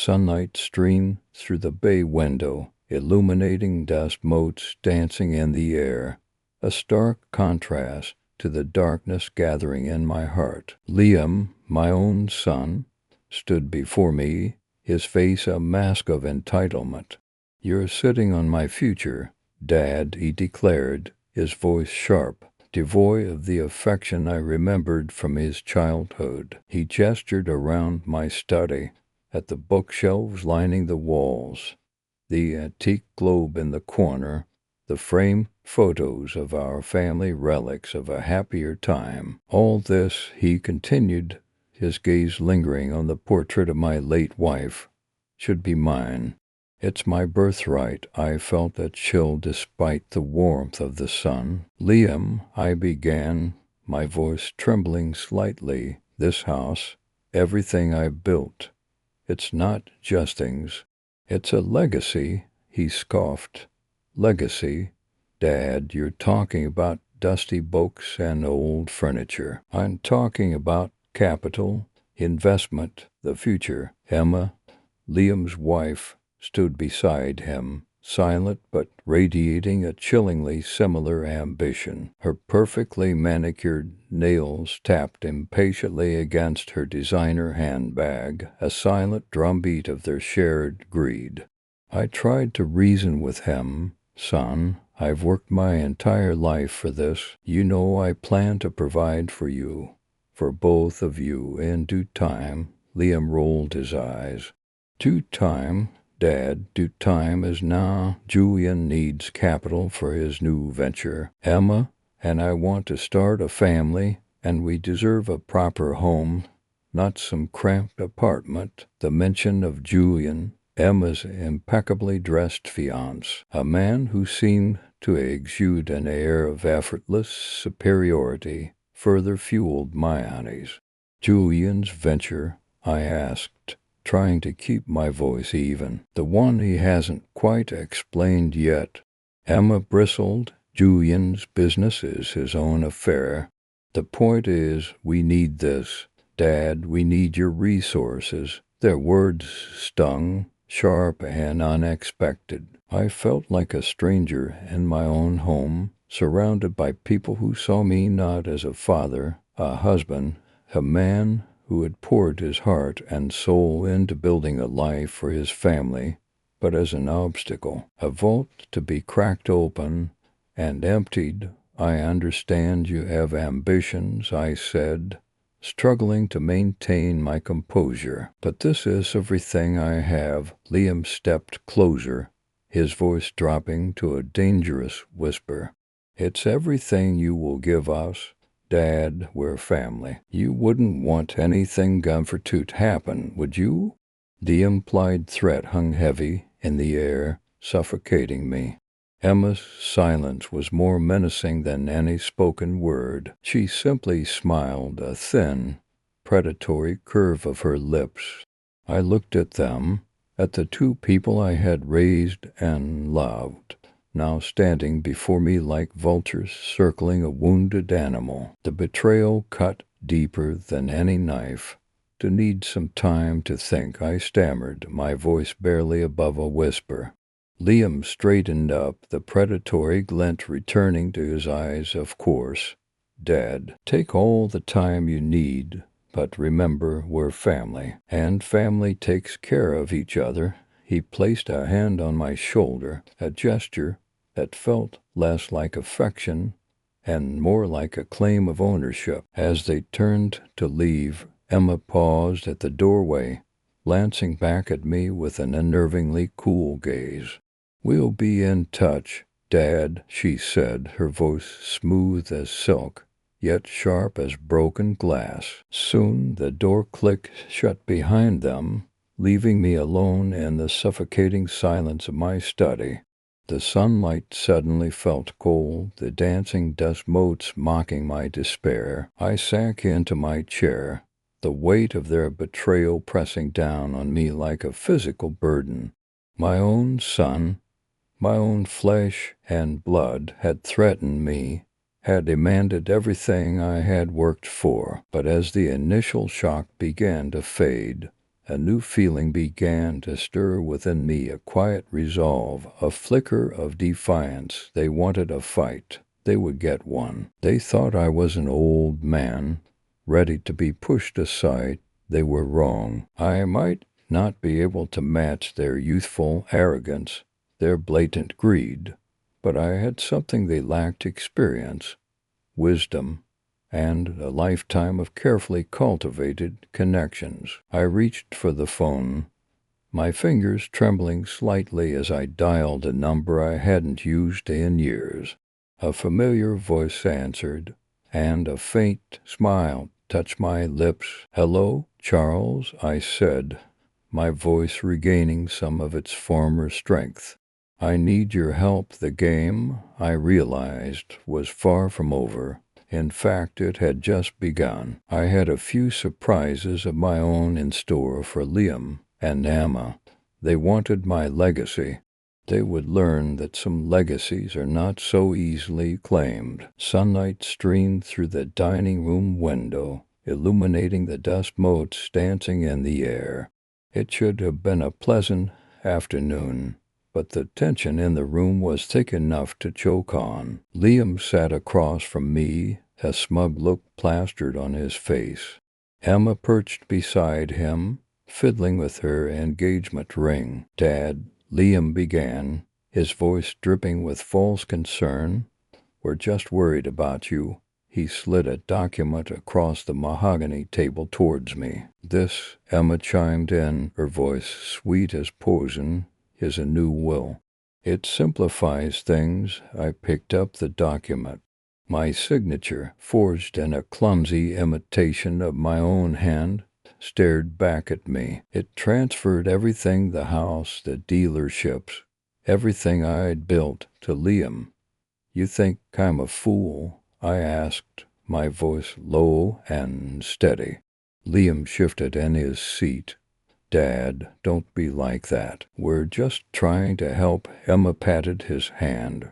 Sunlight streamed through the bay window, illuminating dust motes dancing in the air, a stark contrast to the darkness gathering in my heart. Liam, my own son, stood before me, his face a mask of entitlement. "You're sitting on my future, Dad," he declared, his voice sharp, devoid of the affection I remembered from his childhood. He gestured around my study, at the bookshelves lining the walls, the antique globe in the corner, the framed photos of our family relics of a happier time. "All this," he continued, his gaze lingering on the portrait of my late wife, "should be mine. It's my birthright." I felt a chill despite the warmth of the sun. "Liam," I began, my voice trembling slightly, "this house, everything I've built, it's not just things. It's a legacy," he scoffed. "Legacy? Dad, you're talking about dusty books and old furniture. I'm talking about capital, investment, the future." Emma, Liam's wife, stood beside him, silent but radiating a chillingly similar ambition. Her perfectly manicured nails tapped impatiently against her designer handbag, a silent drumbeat of their shared greed. I tried to reason with him. "Son, I've worked my entire life for this. You know I plan to provide for you, for both of you, in due time." Liam rolled his eyes. "Due time? Dad, due time is now. Julian needs capital for his new venture, Emma, and I want to start a family, and we deserve a proper home, not some cramped apartment." The mention of Julian, Emma's impeccably dressed fiancé, a man who seemed to exude an air of effortless superiority, further fueled my unease. "Julian's venture?" I asked, trying to keep my voice even. "The one he hasn't quite explained yet." Emma bristled. "Julian's business is his own affair. The point is, we need this. Dad, we need your resources." Their words stung, sharp and unexpected. I felt like a stranger in my own home, surrounded by people who saw me not as a father, a husband, a man who had poured his heart and soul into building a life for his family, but as an obstacle, a vault to be cracked open and emptied. "I understand you have ambitions," I said, struggling to maintain my composure. "But this is everything I have." Liam stepped closer, his voice dropping to a dangerous whisper. "It's everything you will give us. Dad, we're family. You wouldn't want anything Gunford to happen, would you?" The implied threat hung heavy in the air, suffocating me. Emma's silence was more menacing than any spoken word. She simply smiled, a thin, predatory curve of her lips. I looked at them, at the two people I had raised and loved, now standing before me like vultures circling a wounded animal. The betrayal cut deeper than any knife. "To need some time to think," I stammered, my voice barely above a whisper. Liam straightened up, the predatory glint returning to his eyes. "Of course, Dad. Take all the time you need, but remember we're family, and family takes care of each other." He placed a hand on my shoulder, a gesture that felt less like affection and more like a claim of ownership. As they turned to leave, Emma paused at the doorway, glancing back at me with an unnervingly cool gaze. "We'll be in touch, Dad," she said, her voice smooth as silk, yet sharp as broken glass. Soon the door clicked shut behind them, leaving me alone in the suffocating silence of my study. The sunlight suddenly felt cold, the dancing dust motes mocking my despair. I sank into my chair, the weight of their betrayal pressing down on me like a physical burden. My own son, my own flesh and blood, had threatened me, had demanded everything I had worked for. But as the initial shock began to fade, A new feeling began to stir within me, a quiet resolve, a flicker of defiance. They wanted a fight. They would get one. They thought I was an old man, ready to be pushed aside. They were wrong. I might not be able to match their youthful arrogance, their blatant greed, but I had something they lacked: experience, wisdom, and a lifetime of carefully cultivated connections. I reached for the phone, my fingers trembling slightly as I dialed a number I hadn't used in years. A familiar voice answered, and a faint smile touched my lips. "Hello, Charles," I said, my voice regaining some of its former strength. "I need your help. The game, I realized, was far from over. In fact, it had just begun. I had a few surprises of my own in store for Liam and Emma. They wanted my legacy. They would learn that some legacies are not so easily claimed." Sunlight streamed through the dining room window, illuminating the dust motes dancing in the air. It should have been a pleasant afternoon, but the tension in the room was thick enough to choke on. Liam sat across from me, a smug look plastered on his face. Emma perched beside him, fiddling with her engagement ring. "Dad," Liam began, his voice dripping with false concern, "we're just worried about you." He slid a document across the mahogany table towards me. "This," Emma chimed in, her voice sweet as poison, "is a new will. It simplifies things." I picked up the document. My signature, forged in a clumsy imitation of my own hand, stared back at me. It transferred everything: the house, the dealerships, everything I'd built, to Liam. "You think I'm a fool?" I asked, my voice low and steady. Liam shifted in his seat. "Dad, don't be like that. We're just trying to help." Emma patted his hand.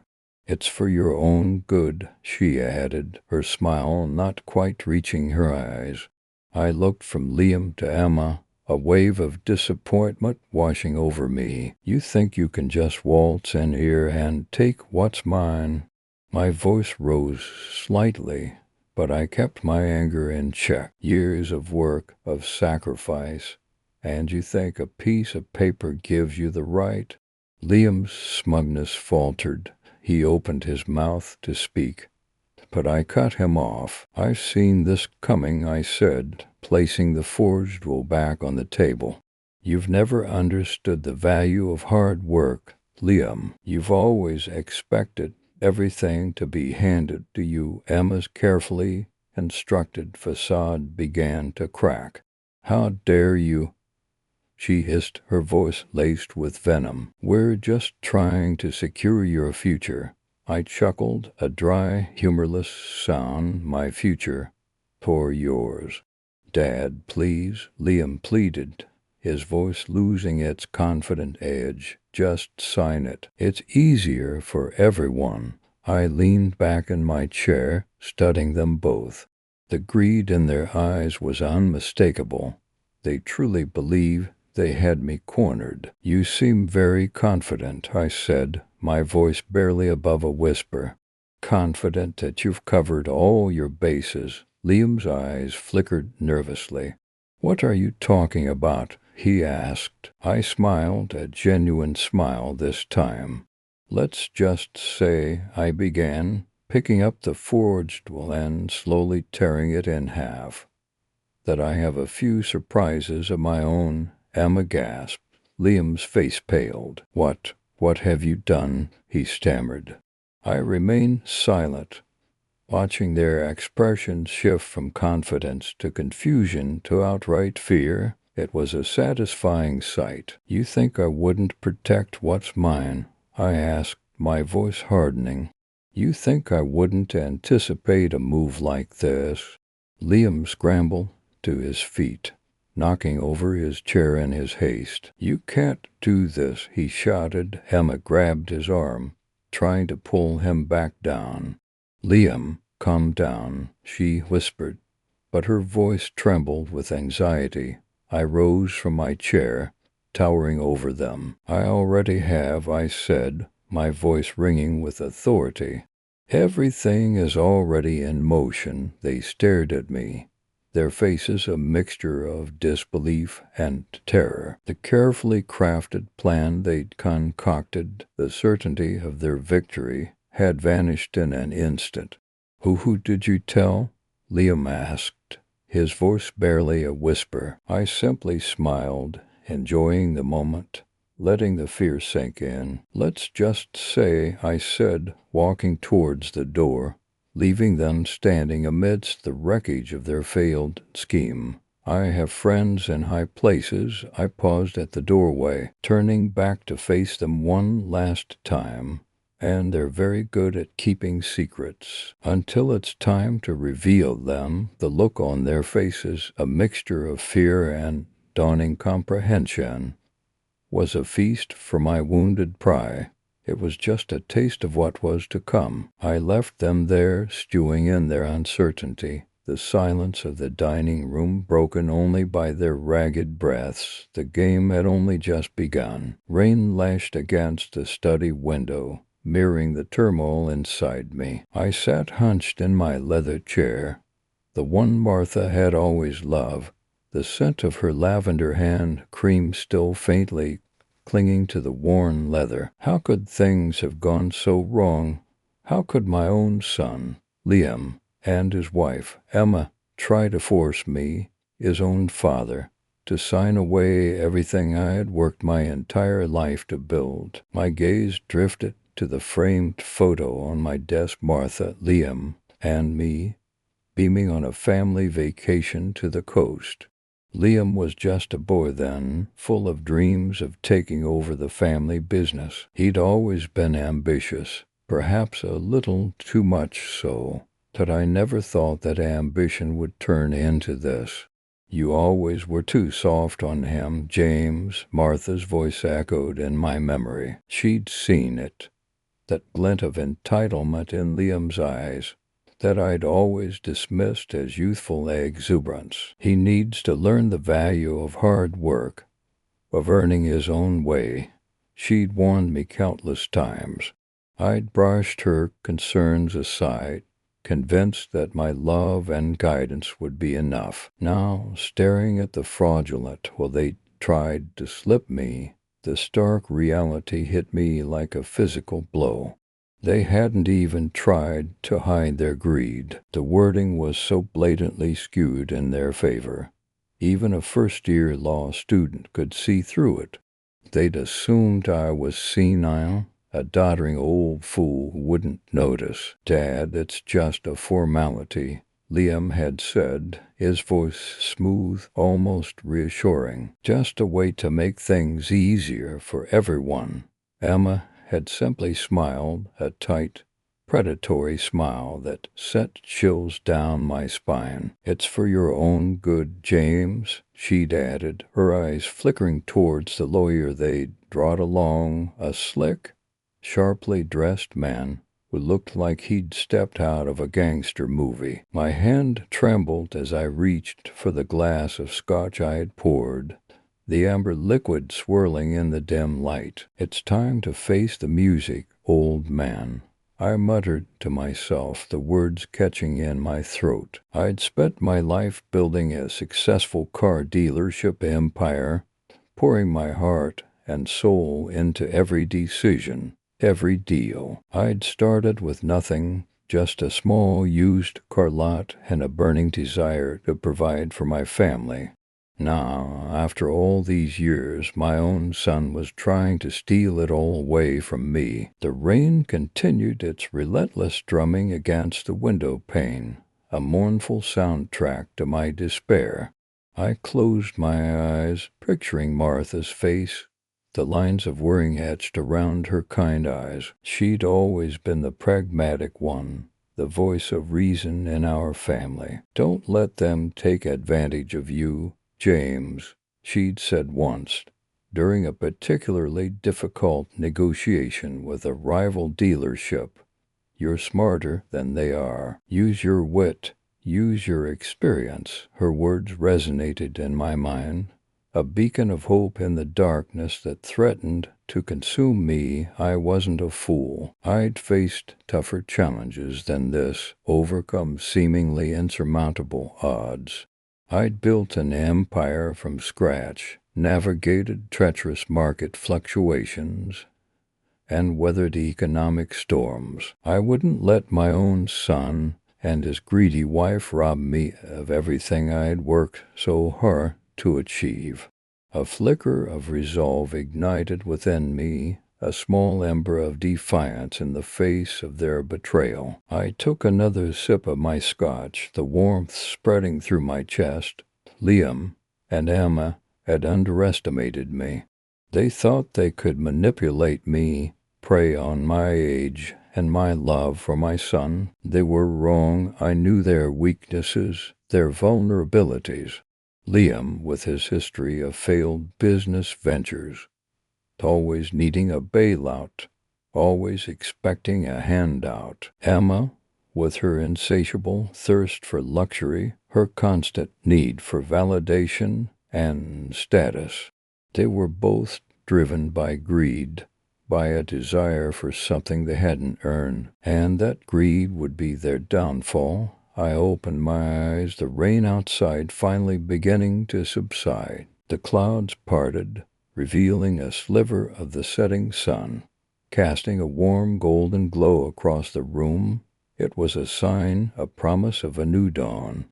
"It's for your own good," she added, her smile not quite reaching her eyes. I looked from Liam to Emma, a wave of disappointment washing over me. "You think you can just waltz in here and take what's mine?" My voice rose slightly, but I kept my anger in check. "Years of work, of sacrifice, and you think a piece of paper gives you the right?" Liam's smugness faltered. He opened his mouth to speak, but I cut him off. "I've seen this coming," I said, placing the forged will back on the table. "You've never understood the value of hard work, Liam. You've always expected everything to be handed to you." Emma's carefully constructed facade began to crack. "How dare you!" she hissed, her voice laced with venom. "We're just trying to secure your future." I chuckled, a dry, humorless sound. "My future for yours." "Dad, please," Liam pleaded, his voice losing its confident edge. "Just sign it. It's easier for everyone." I leaned back in my chair, studying them both. The greed in their eyes was unmistakable. They truly believed they had me cornered. "You seem very confident," I said, my voice barely above a whisper. "Confident that you've covered all your bases?" Liam's eyes flickered nervously. "What are you talking about?" he asked. I smiled, a genuine smile this time. "Let's just say," I began, picking up the forged will and slowly tearing it in half, "that I have a few surprises of my own." Emma gasped. Liam's face paled. What have you done?" he stammered. I remained silent, watching their expressions shift from confidence to confusion to outright fear. It was a satisfying sight. "You think I wouldn't protect what's mine?" I asked, my voice hardening. "You think I wouldn't anticipate a move like this?" Liam scrambled to his feet, knocking over his chair in his haste. "You can't do this," he shouted. Emma grabbed his arm, trying to pull him back down. "Liam, calm down," she whispered, but her voice trembled with anxiety. I rose from my chair, towering over them. I already have, I said, my voice ringing with authority. Everything is already in motion. They stared at me, their faces a mixture of disbelief and terror. The carefully crafted plan they'd concocted, the certainty of their victory, had vanished in an instant. Who did you tell? Liam asked, his voice barely a whisper. I simply smiled, enjoying the moment, letting the fear sink in. Let's just say, I said, walking towards the door, leaving them standing amidst the wreckage of their failed scheme. I have friends in high places. I paused at the doorway, turning back to face them one last time. And they're very good at keeping secrets. Until it's time to reveal them, the look on their faces, a mixture of fear and dawning comprehension, was a feast for my wounded pride. It was just a taste of what was to come. I left them there, stewing in their uncertainty, the silence of the dining room broken only by their ragged breaths. The game had only just begun. Rain lashed against the study window, mirroring the turmoil inside me. I sat hunched in my leather chair, the one Martha had always loved, the scent of her lavender hand cream still faintly clinging to the worn leather. How could things have gone so wrong? How could my own son, Liam, and his wife, Emma, try to force me, his own father, to sign away everything I had worked my entire life to build? My gaze drifted to the framed photo on my desk. Martha, Liam, and me, beaming on a family vacation to the coast. Liam was just a boy then, full of dreams of taking over the family business. He'd always been ambitious, perhaps a little too much so, but I never thought that ambition would turn into this. You always were too soft on him, James, Martha's voice echoed in my memory. She'd seen it, that glint of entitlement in Liam's eyes, that I'd always dismissed as youthful exuberance. He needs to learn the value of hard work, of earning his own way, she'd warned me countless times. I'd brushed her concerns aside, convinced that my love and guidance would be enough. Now, staring at the fraudulent while they tried to slip me, the stark reality hit me like a physical blow. They hadn't even tried to hide their greed. The wording was so blatantly skewed in their favor. Even a first-year law student could see through it. They'd assumed I was senile, a doddering old fool who wouldn't notice. Dad, it's just a formality, Liam had said, his voice smooth, almost reassuring. Just a way to make things easier for everyone. Emma had simply smiled, a tight, predatory smile that sent chills down my spine. It's for your own good, James, she'd added, her eyes flickering towards the lawyer they'd brought along, a slick, sharply dressed man who looked like he'd stepped out of a gangster movie. My hand trembled as I reached for the glass of scotch I had poured, the amber liquid swirling in the dim light. It's time to face the music, old man, I muttered to myself, the words catching in my throat. I'd spent my life building a successful car dealership empire, pouring my heart and soul into every decision, every deal. I'd started with nothing, just a small used car lot and a burning desire to provide for my family. Now, after all these years, my own son was trying to steal it all away from me. The rain continued its relentless drumming against the window pane, a mournful soundtrack to my despair. I closed my eyes, picturing Martha's face, the lines of worry etched around her kind eyes. She'd always been the pragmatic one, the voice of reason in our family. Don't let them take advantage of you, James, she'd said once, during a particularly difficult negotiation with a rival dealership. You're smarter than they are. Use your wit, use your experience. Her words resonated in my mind, a beacon of hope in the darkness that threatened to consume me. I wasn't a fool. I'd faced tougher challenges than this, overcome seemingly insurmountable odds. I'd built an empire from scratch, navigated treacherous market fluctuations, and weathered economic storms. I wouldn't let my own son and his greedy wife rob me of everything I'd worked so hard to achieve. A flicker of resolve ignited within me, a small ember of defiance in the face of their betrayal. I took another sip of my scotch, the warmth spreading through my chest. Liam and Emma had underestimated me. They thought they could manipulate me, prey on my age and my love for my son. They were wrong. I knew their weaknesses, their vulnerabilities. Liam, with his history of failed business ventures, always needing a bailout, always expecting a handout. Emma, with her insatiable thirst for luxury, her constant need for validation and status. They were both driven by greed, by a desire for something they hadn't earned, and that greed would be their downfall. I opened my eyes, the rain outside finally beginning to subside. The clouds parted, revealing a sliver of the setting sun, casting a warm golden glow across the room. It was a sign, a promise of a new dawn.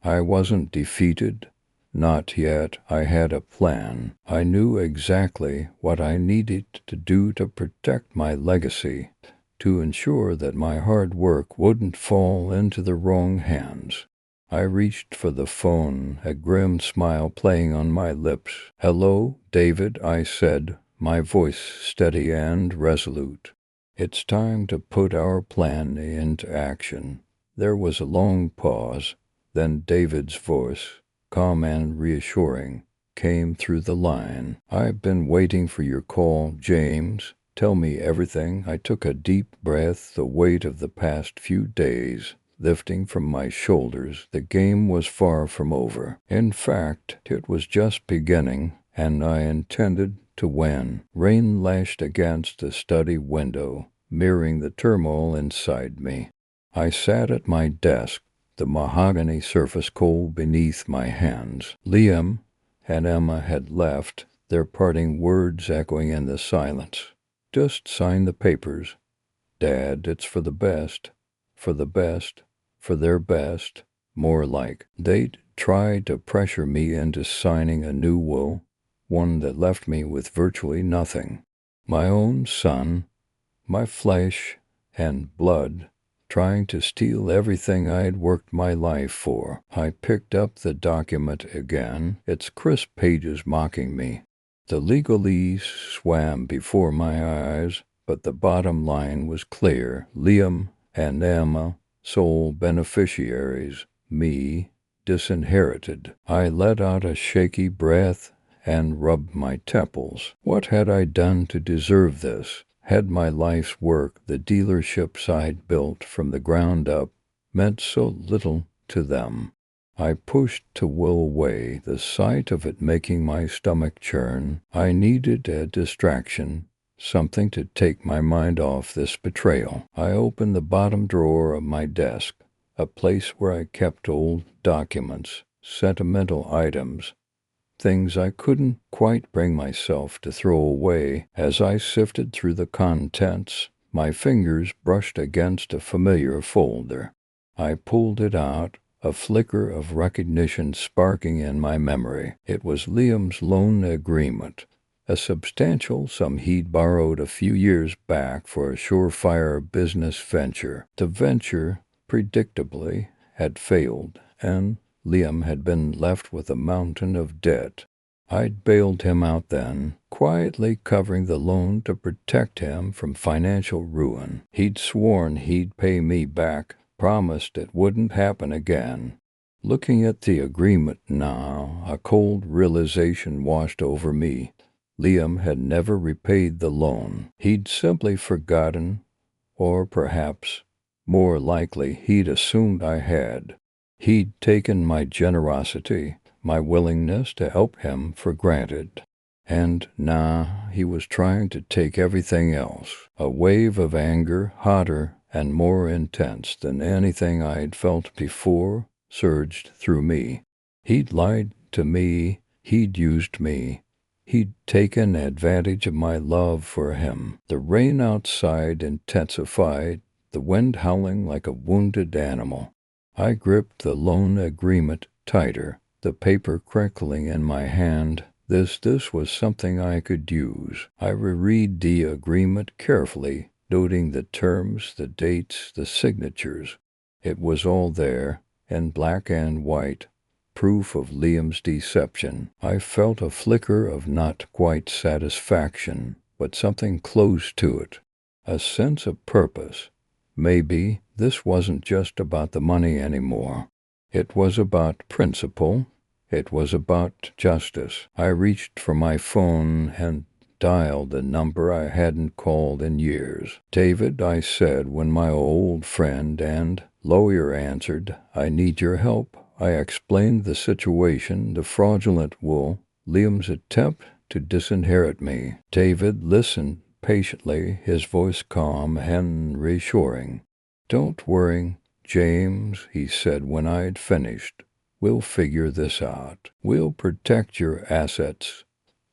I wasn't defeated. Not yet. I had a plan. I knew exactly what I needed to do to protect my legacy, to ensure that my hard work wouldn't fall into the wrong hands. I reached for the phone, a grim smile playing on my lips. "Hello, David," I said, my voice steady and resolute. "It's time to put our plan into action." There was a long pause, then David's voice, calm and reassuring, came through the line. "I've been waiting for your call, James. Tell me everything." I took a deep breath, the weight of the past few days lifting from my shoulders. The game was far from over. In fact, it was just beginning, and I intended to win. Rain lashed against the study window, mirroring the turmoil inside me. I sat at my desk, the mahogany surface cold beneath my hands. Liam and Emma had left, their parting words echoing in the silence. "Just sign the papers, Dad. It's for the best, for the best, for their best." More like. They'd tried to pressure me into signing a new will, one that left me with virtually nothing. My own son, my flesh and blood, trying to steal everything I'd worked my life for. I picked up the document again, its crisp pages mocking me. The legalese swam before my eyes, but the bottom line was clear. Liam and Emma, sole beneficiaries, me, disinherited. I let out a shaky breath and rubbed my temples. What had I done to deserve this? Had my life's work, the dealerships I'd built from the ground up, meant so little to them? I pushed to will away, the sight of it making my stomach churn. I needed a distraction, something to take my mind off this betrayal. I opened the bottom drawer of my desk, a place where I kept old documents, sentimental items, things I couldn't quite bring myself to throw away. As I sifted through the contents, my fingers brushed against a familiar folder. I pulled it out, a flicker of recognition sparking in my memory. It was Liam's loan agreement, a substantial sum he'd borrowed a few years back for a surefire business venture. The venture, predictably, had failed, and Liam had been left with a mountain of debt. I'd bailed him out then, quietly covering the loan to protect him from financial ruin. He'd sworn he'd pay me back, promised it wouldn't happen again. Looking at the agreement now, a cold realization washed over me. Liam had never repaid the loan. He'd simply forgotten, or perhaps, more likely, he'd assumed I had. He'd taken my generosity, my willingness to help him for granted. And now he was trying to take everything else. A wave of anger, hotter and more intense than anything I had felt before, surged through me. He'd lied to me, he'd used me, he'd taken advantage of my love for him. The rain outside intensified, the wind howling like a wounded animal. I gripped the loan agreement tighter, the paper crackling in my hand. This was something I could use. I reread the agreement carefully, noting the terms, the dates, the signatures. It was all there, in black and white, proof of Liam's deception. I felt a flicker of not quite satisfaction, but something close to it, a sense of purpose. Maybe this wasn't just about the money anymore. It was about principle. It was about justice. I reached for my phone and dialed the number I hadn't called in years. "David," I said when my old friend and lawyer answered. "I need your help." I explained the situation, the fraudulent will, Liam's attempt to disinherit me. David listened patiently, his voice calm and reassuring. "Don't worry, James," he said when I had finished. "We'll figure this out. We'll protect your assets."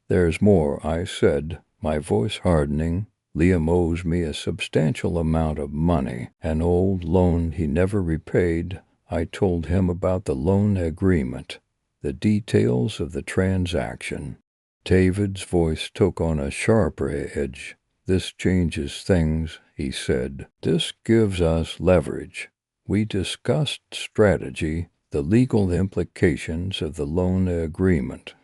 "There's more," I said, my voice hardening. "Liam owes me a substantial amount of money, an old loan he never repaid." I told him about the loan agreement, the details of the transaction. David's voice took on a sharper edge. "This changes things," he said. "This gives us leverage." We discussed strategy, the legal implications of the loan agreement,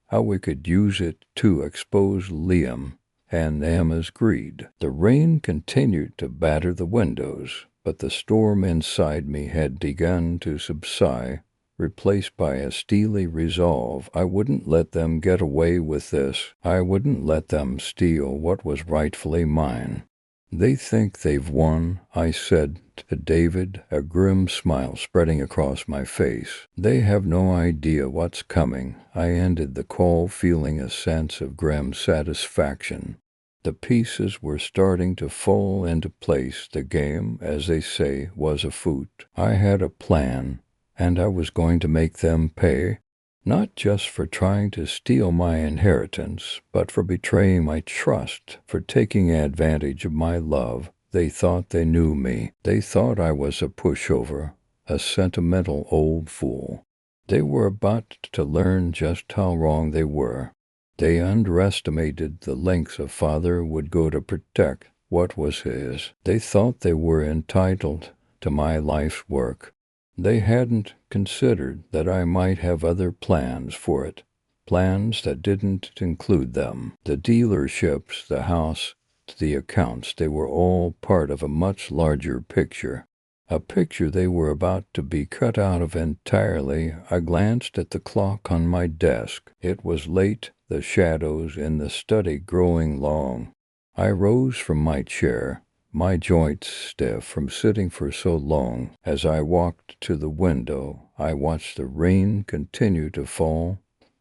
how we could use it to expose Liam and Emma's greed. The rain continued to batter the windows, but the storm inside me had begun to subside, replaced by a steely resolve. I wouldn't let them get away with this. I wouldn't let them steal what was rightfully mine. "They think they've won," I said to David, a grim smile spreading across my face. "They have no idea what's coming." I ended the call feeling a sense of grim satisfaction. The pieces were starting to fall into place. The game, as they say, was afoot. I had a plan, and I was going to make them pay. Not just for trying to steal my inheritance, but for betraying my trust, for taking advantage of my love. They thought they knew me. They thought I was a pushover, a sentimental old fool. They were about to learn just how wrong they were. They underestimated the lengths a father would go to protect what was his. They thought they were entitled to my life's work. They hadn't considered that I might have other plans for it, plans that didn't include them. The dealerships, the house, the accounts, they were all part of a much larger picture, a picture they were about to be cut out of entirely. I glanced at the clock on my desk. It was late, the shadows in the study growing long. I rose from my chair, my joints stiff from sitting for so long. As I walked to the window, I watched the rain continue to fall,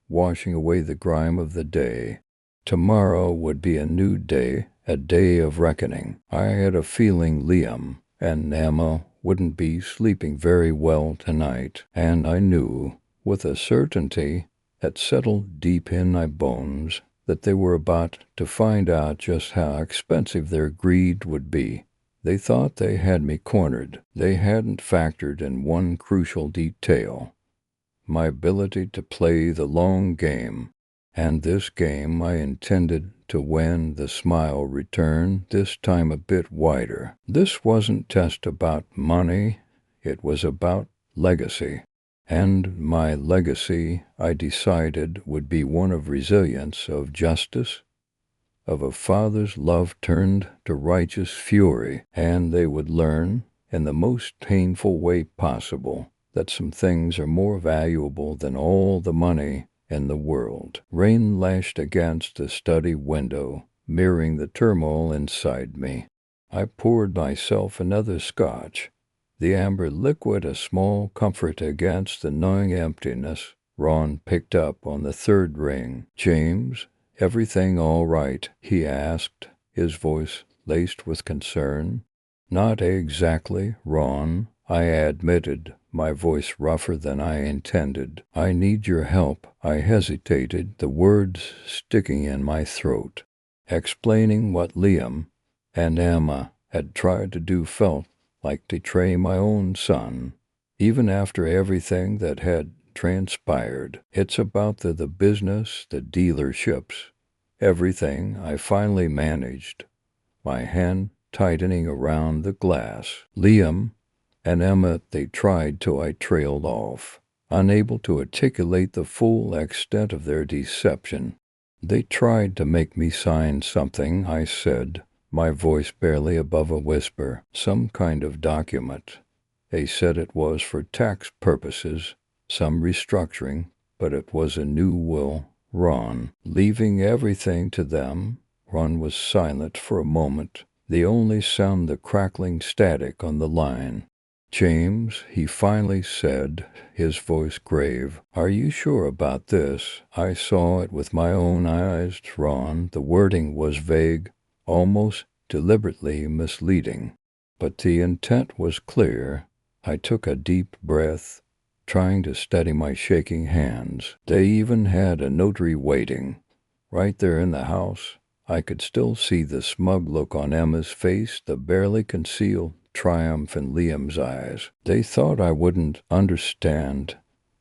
washing away the grime of the day. Tomorrow would be a new day, a day of reckoning. I had a feeling Liam and Emma wouldn't be sleeping very well tonight, and I knew, with a certainty that settled deep in my bones, that they were about to find out just how expensive their greed would be. They thought they had me cornered. They hadn't factored in one crucial detail: my ability to play the long game. And this game I intended to win. The smile returned, this time a bit wider. This wasn't just about money, it was about legacy. And my legacy, I decided, would be one of resilience, of justice, of a father's love turned to righteous fury. And they would learn, in the most painful way possible, that some things are more valuable than all the money in the world. Rain lashed against the study window, mirroring the turmoil inside me. I poured myself another scotch, the amber liquid a small comfort against the gnawing emptiness Ron picked up on the third ring. "James, everything all right?" he asked, his voice laced with concern. "Not exactly, Ron," I admitted, my voice rougher than I intended. "I need your help." I hesitated, the words sticking in my throat. Explaining what Liam and Emma had tried to do felt like betraying my own son, even after everything that had transpired. "It's about the business, the dealerships, everything," I finally managed, my hand tightening around the glass. "Liam and Emma, they tried till I trailed off, unable to articulate the full extent of their deception. They tried to make me sign something," I said, my voice barely above a whisper. "Some kind of document. They said it was for tax purposes, some restructuring, but it was a new will." "Ron, leaving everything to them?" Ron was silent for a moment, the only sound the crackling static on the line. "James," he finally said, his voice grave, "are you sure about this?" "I saw it with my own eyes, Ron." The wording was vague, almost deliberately misleading, but the intent was clear. I took a deep breath, trying to steady my shaking hands. "They even had a notary waiting, right there in the house." I could still see the smug look on Emma's face, the barely concealed triumph in Liam's eyes. "They thought I wouldn't understand,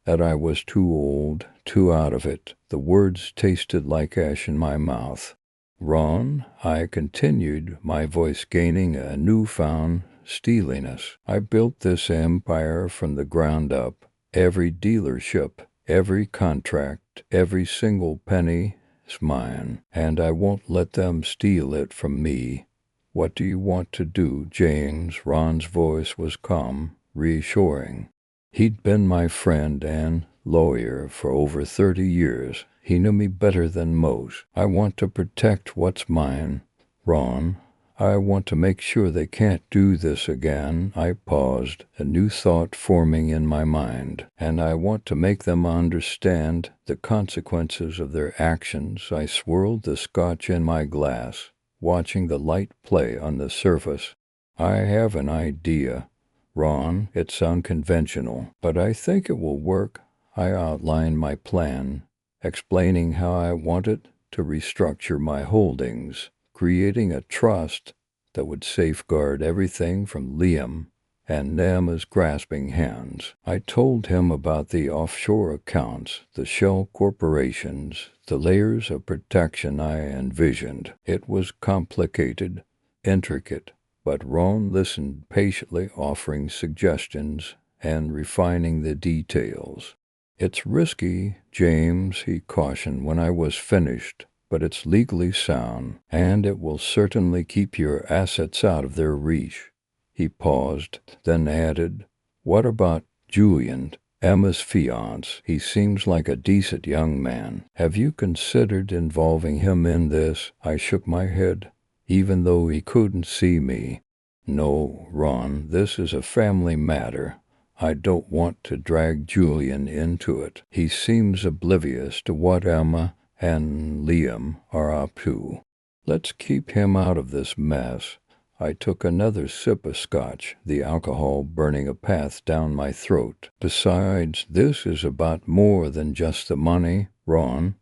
that I was too old, too out of it." The words tasted like ash in my mouth. "Ron," I continued, my voice gaining a newfound steeliness, "I built this empire from the ground up. Every dealership, every contract, every single penny is mine, and I won't let them steal it from me. What do you want to do, James?" Ron's voice was calm, reassuring. He'd been my friend and lawyer for over 30 years. He knew me better than most. "I want to protect what's mine, Ron. I want to make sure they can't do this again." I paused, a new thought forming in my mind. "And I want to make them understand the consequences of their actions." I swirled the scotch in my glass, watching the light play on the surface. "I have an idea, Ron. It's unconventional, but I think it will work." I outlined my plan, explaining how I wanted to restructure my holdings, creating a trust that would safeguard everything from Liam and Emma's grasping hands. I told him about the offshore accounts, the shell corporations, the layers of protection I envisioned. It was complicated, intricate, but Ron listened patiently, offering suggestions and refining the details. "It's risky, James," he cautioned when I was finished, "but it's legally sound, and it will certainly keep your assets out of their reach." He paused, then added, "What about Julian, Emma's fiancé? He seems like a decent young man. Have you considered involving him in this?" I shook my head, even though he couldn't see me. "No, Ron, this is a family matter. I don't want to drag Julian into it. He seems oblivious to what Emma and Liam are up to. Let's keep him out of this mess." I took another sip of scotch, the alcohol burning a path down my throat. "Besides, this is about more than just the money, Ron.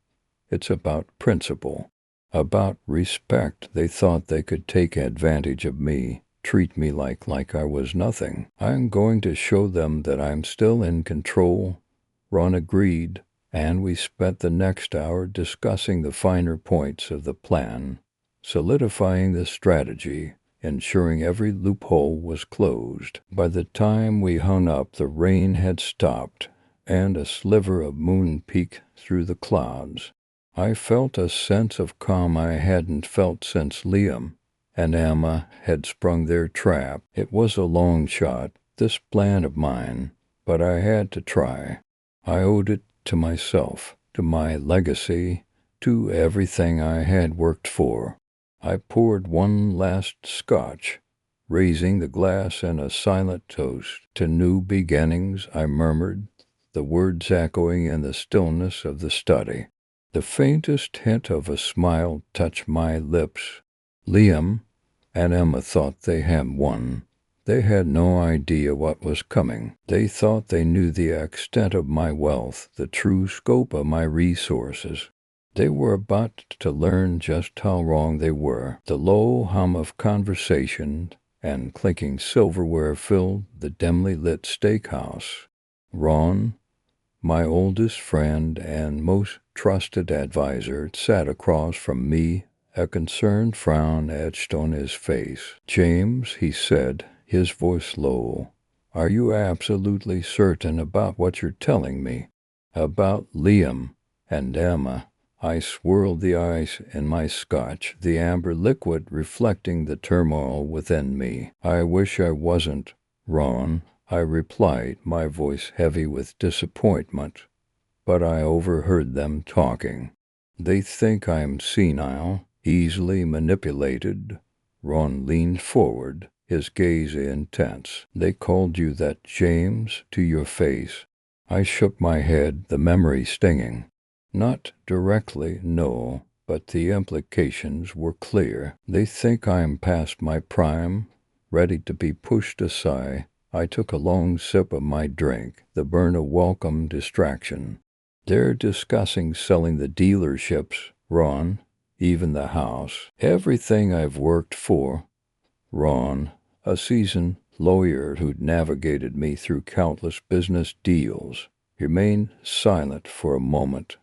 It's about principle, about respect." They thought they could take advantage of me, treat me like I was nothing. "I'm going to show them that I'm still in control." Ron agreed, and we spent the next hour discussing the finer points of the plan, solidifying the strategy, ensuring every loophole was closed. By the time we hung up, the rain had stopped, and a sliver of moon peeked through the clouds. I felt a sense of calm I hadn't felt since Liam and Emma had sprung their trap. It was a long shot, this plan of mine, but I had to try. I owed it to myself, to my legacy, to everything I had worked for. I poured one last scotch, raising the glass in a silent toast. "To new beginnings," I murmured, the words echoing in the stillness of the study. The faintest hint of a smile touched my lips. Liam and Emma thought they had won. They had no idea what was coming. They thought they knew the extent of my wealth, the true scope of my resources. They were about to learn just how wrong they were. The low hum of conversation and clinking silverware filled the dimly lit steakhouse. Ron, my oldest friend and most trusted advisor, sat across from me, a concerned frown etched on his face. "James," he said, his voice low, "are you absolutely certain about what you're telling me? About Liam and Emma?" I swirled the ice in my scotch, the amber liquid reflecting the turmoil within me. "I wish I wasn't, Ron," I replied, my voice heavy with disappointment. "But I overheard them talking. They think I'm senile, easily manipulated." Ron leaned forward, his gaze intense. "They called you that, James, to your face." I shook my head, the memory stinging. "Not directly, no, but the implications were clear. They think I'm past my prime, ready to be pushed aside." I took a long sip of my drink, the burn a welcome distraction. "They're discussing selling the dealerships, Ron, even the house. Everything I've worked for." Ron, a seasoned lawyer who'd navigated me through countless business deals, remained silent for a moment,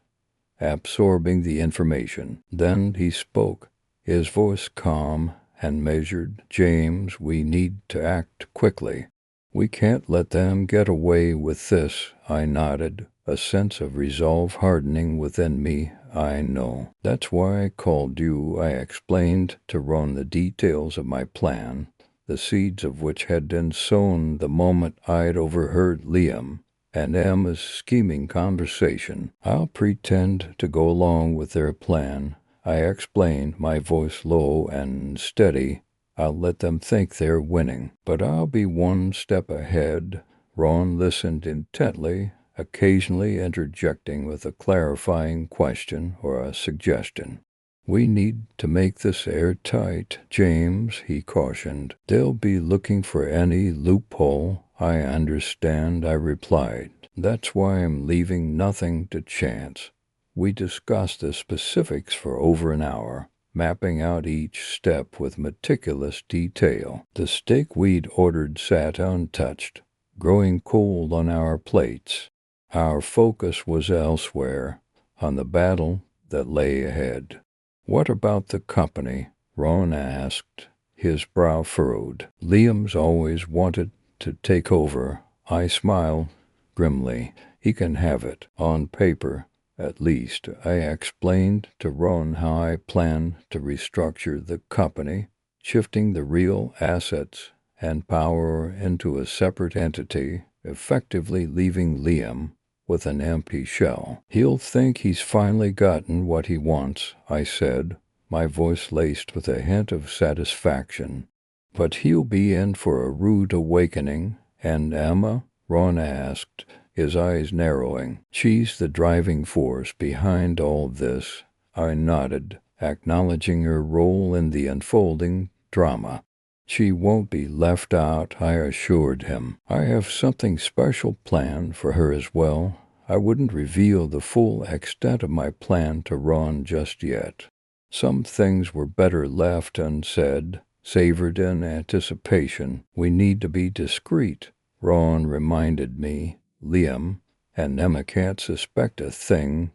absorbing the information. Then he spoke, his voice calm and measured. "James, we need to act quickly. We can't let them get away with this." I nodded, a sense of resolve hardening within me. "I know. That's why I called you." I explained to Ron the details of my plan, the seeds of which had been sown the moment I'd overheard Liam and Emma's scheming conversation. "I'll pretend to go along with their plan," I explained, my voice low and steady. "I'll let them think they're winning, but I'll be one step ahead." Ron listened intently, occasionally interjecting with a clarifying question or a suggestion. "We need to make this airtight, James," he cautioned. "They'll be looking for any loophole." "I understand," I replied. "That's why I'm leaving nothing to chance." We discussed the specifics for over an hour, mapping out each step with meticulous detail. The steak we'd ordered sat untouched, growing cold on our plates. Our focus was elsewhere, on the battle that lay ahead. "What about the company?" Ron asked, his brow furrowed. "Liam's always wanted to take over." I smiled grimly. "He can have it, on paper, at least." I explained to Ron how I plan to restructure the company, shifting the real assets and power into a separate entity, effectively leaving Liam with an empty shell. "He'll think he's finally gotten what he wants," I said, my voice laced with a hint of satisfaction. "But he'll be in for a rude awakening." "And Emma?" Ron asked, his eyes narrowing. "She's the driving force behind all this." I nodded, acknowledging her role in the unfolding drama. "She won't be left out," I assured him. "I have something special planned for her as well." I wouldn't reveal the full extent of my plan to Ron just yet. Some things were better left unsaid, savored in anticipation. "We need to be discreet," Ron reminded me. "Liam and Emma can't suspect a thing."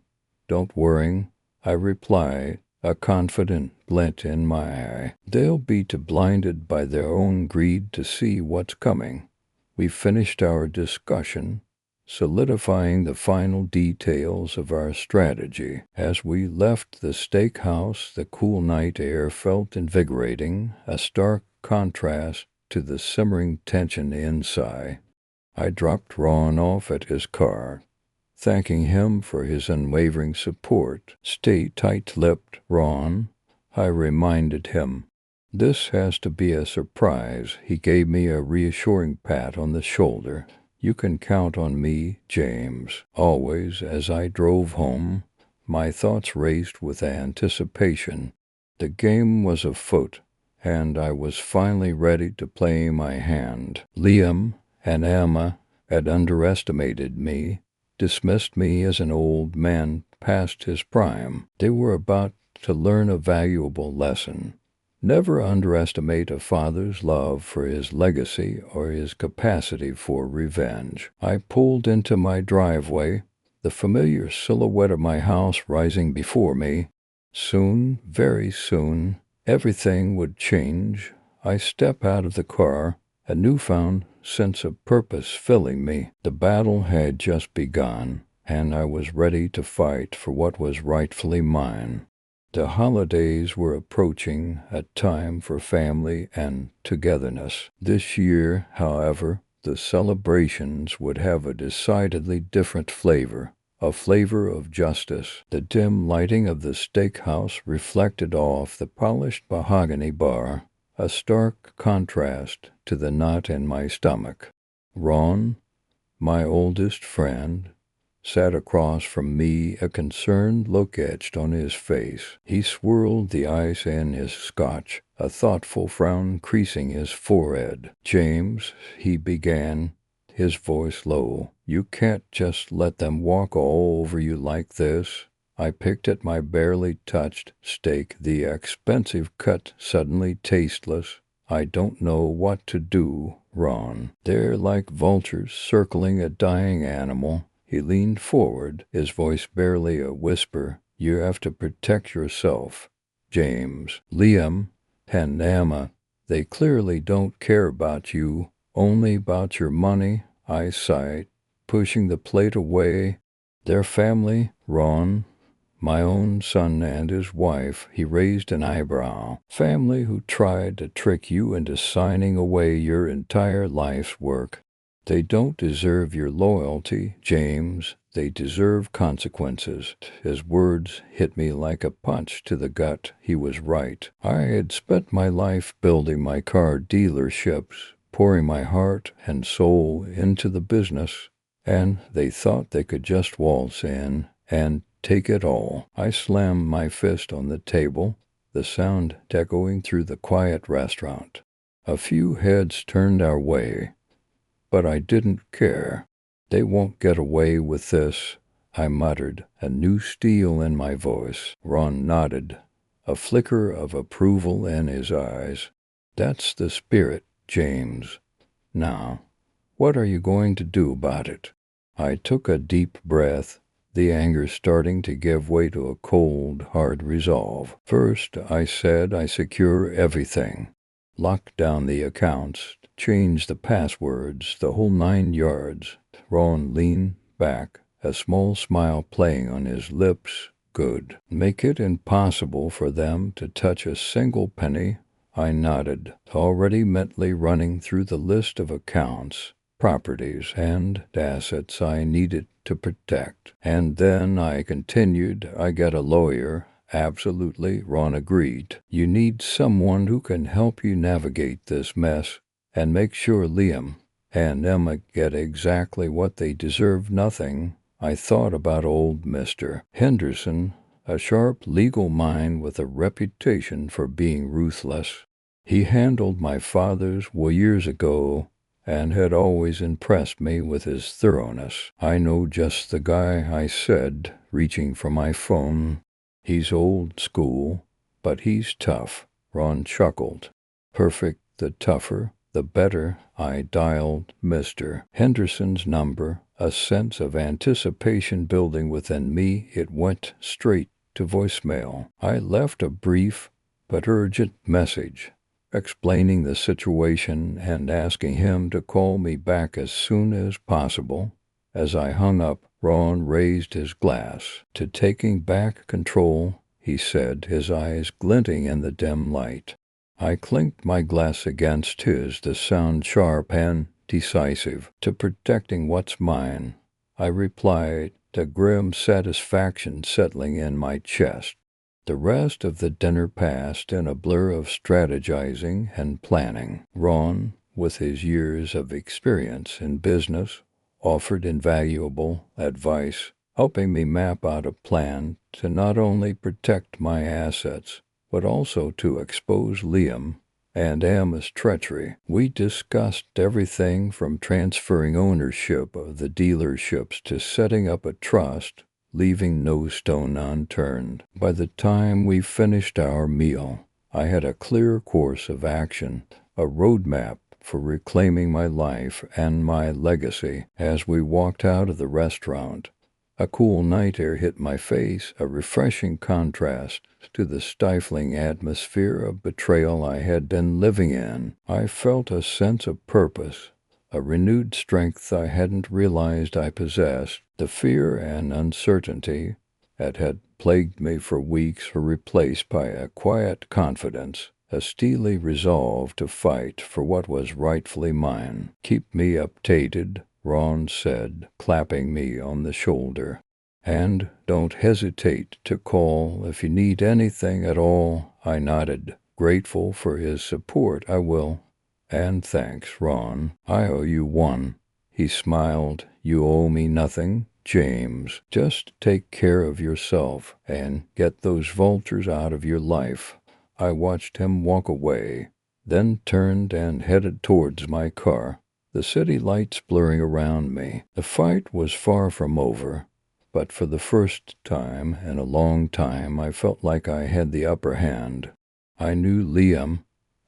"Don't worry," I replied, a confident glint in my eye. "They'll be too blinded by their own greed to see what's coming." We finished our discussion, solidifying the final details of our strategy. As we left the steakhouse, the cool night air felt invigorating, a stark contrast to the simmering tension inside. I dropped Ron off at his car, thanking him for his unwavering support. "Stay tight-lipped, Ron," I reminded him. "This has to be a surprise." He gave me a reassuring pat on the shoulder. You can count on me, James. Always, as I drove home, my thoughts raced with anticipation. The game was afoot, and I was finally ready to play my hand. Liam and Emma had underestimated me, dismissed me as an old man past his prime. They were about to learn a valuable lesson. Never underestimate a father's love for his legacy or his capacity for revenge. I pulled into my driveway, the familiar silhouette of my house rising before me. Soon, very soon, everything would change. I stepped out of the car, a newfound sense of purpose filling me. The battle had just begun, and I was ready to fight for what was rightfully mine. The holidays were approaching, a time for family and togetherness. This year, however, the celebrations would have a decidedly different flavor, a flavor of justice. The dim lighting of the steakhouse reflected off the polished mahogany bar, a stark contrast to the knot in my stomach. Ron, my oldest friend, sat across from me, a concerned look etched on his face. He swirled the ice in his scotch, a thoughtful frown creasing his forehead. "James," he began, his voice low, "you can't just let them walk all over you like this." I picked at my barely touched steak, the expensive cut suddenly tasteless. "I don't know what to do, Ron. They're like vultures circling a dying animal." He leaned forward, his voice barely a whisper. "You have to protect yourself, James. Liam and Emma, they clearly don't care about you, only about your money." I sighed, pushing the plate away. "Their family, Ron, my own son and his wife." He raised an eyebrow. "Family who tried to trick you into signing away your entire life's work. They don't deserve your loyalty, James. They deserve consequences." His words hit me like a punch to the gut. He was right. I had spent my life building my car dealerships, pouring my heart and soul into the business, and they thought they could just waltz in and take it all. I slammed my fist on the table, the sound echoing through the quiet restaurant. A few heads turned our way, but I didn't care. "They won't get away with this," I muttered, a new steel in my voice. Ron nodded, a flicker of approval in his eyes. "That's the spirit, James. Now, what are you going to do about it?" I took a deep breath, the anger starting to give way to a cold, hard resolve. "First," I said, "I secure everything. Lock down the accounts, change the passwords, the whole 9 yards. Ron leaned back, a small smile playing on his lips. "Good. Make it impossible for them to touch a single penny." I nodded, already mentally running through the list of accounts, properties, and assets I needed to protect. "And then," I continued, "I get a lawyer." "Absolutely," Ron agreed. "You need someone who can help you navigate this mess and make sure Liam and Emma get exactly what they deserve." Nothing. I thought about old Mr. Henderson, a sharp legal mind with a reputation for being ruthless. He handled my father's will years ago and had always impressed me with his thoroughness. "I know just the guy," I said, reaching for my phone. "He's old school, but he's tough." Ron chuckled. "Perfect. The tougher, the better." I dialed Mr. Henderson's number, a sense of anticipation building within me. It went straight to voicemail. I left a brief but urgent message, explaining the situation and asking him to call me back as soon as possible. As I hung up, Ron raised his glass. "To taking back control," he said, his eyes glinting in the dim light. I clinked my glass against his, the sound sharp and decisive. "To protecting what's mine," I replied, a grim satisfaction settling in my chest. The rest of the dinner passed in a blur of strategizing and planning. Ron, with his years of experience in business, offered invaluable advice, helping me map out a plan to not only protect my assets, but also to expose Liam and Emma's treachery. We discussed everything from transferring ownership of the dealerships to setting up a trust, leaving no stone unturned. By the time we finished our meal, I had a clear course of action, a roadmap for reclaiming my life and my legacy. As we walked out of the restaurant, a cool night air hit my face, a refreshing contrast to the stifling atmosphere of betrayal I had been living in. I felt a sense of purpose, a renewed strength I hadn't realized I possessed. The fear and uncertainty that had plagued me for weeks were replaced by a quiet confidence, a steely resolve to fight for what was rightfully mine. "Keep me updated," Ron said, clapping me on the shoulder. "And don't hesitate to call if you need anything at all." I nodded, grateful for his support. "I will. And thanks, Ron. I owe you one." He smiled. "You owe me nothing, James. Just take care of yourself and get those vultures out of your life." I watched him walk away, then turned and headed towards my car, the city lights blurring around me. The fight was far from over, but for the first time in a long time I felt like I had the upper hand. I knew Liam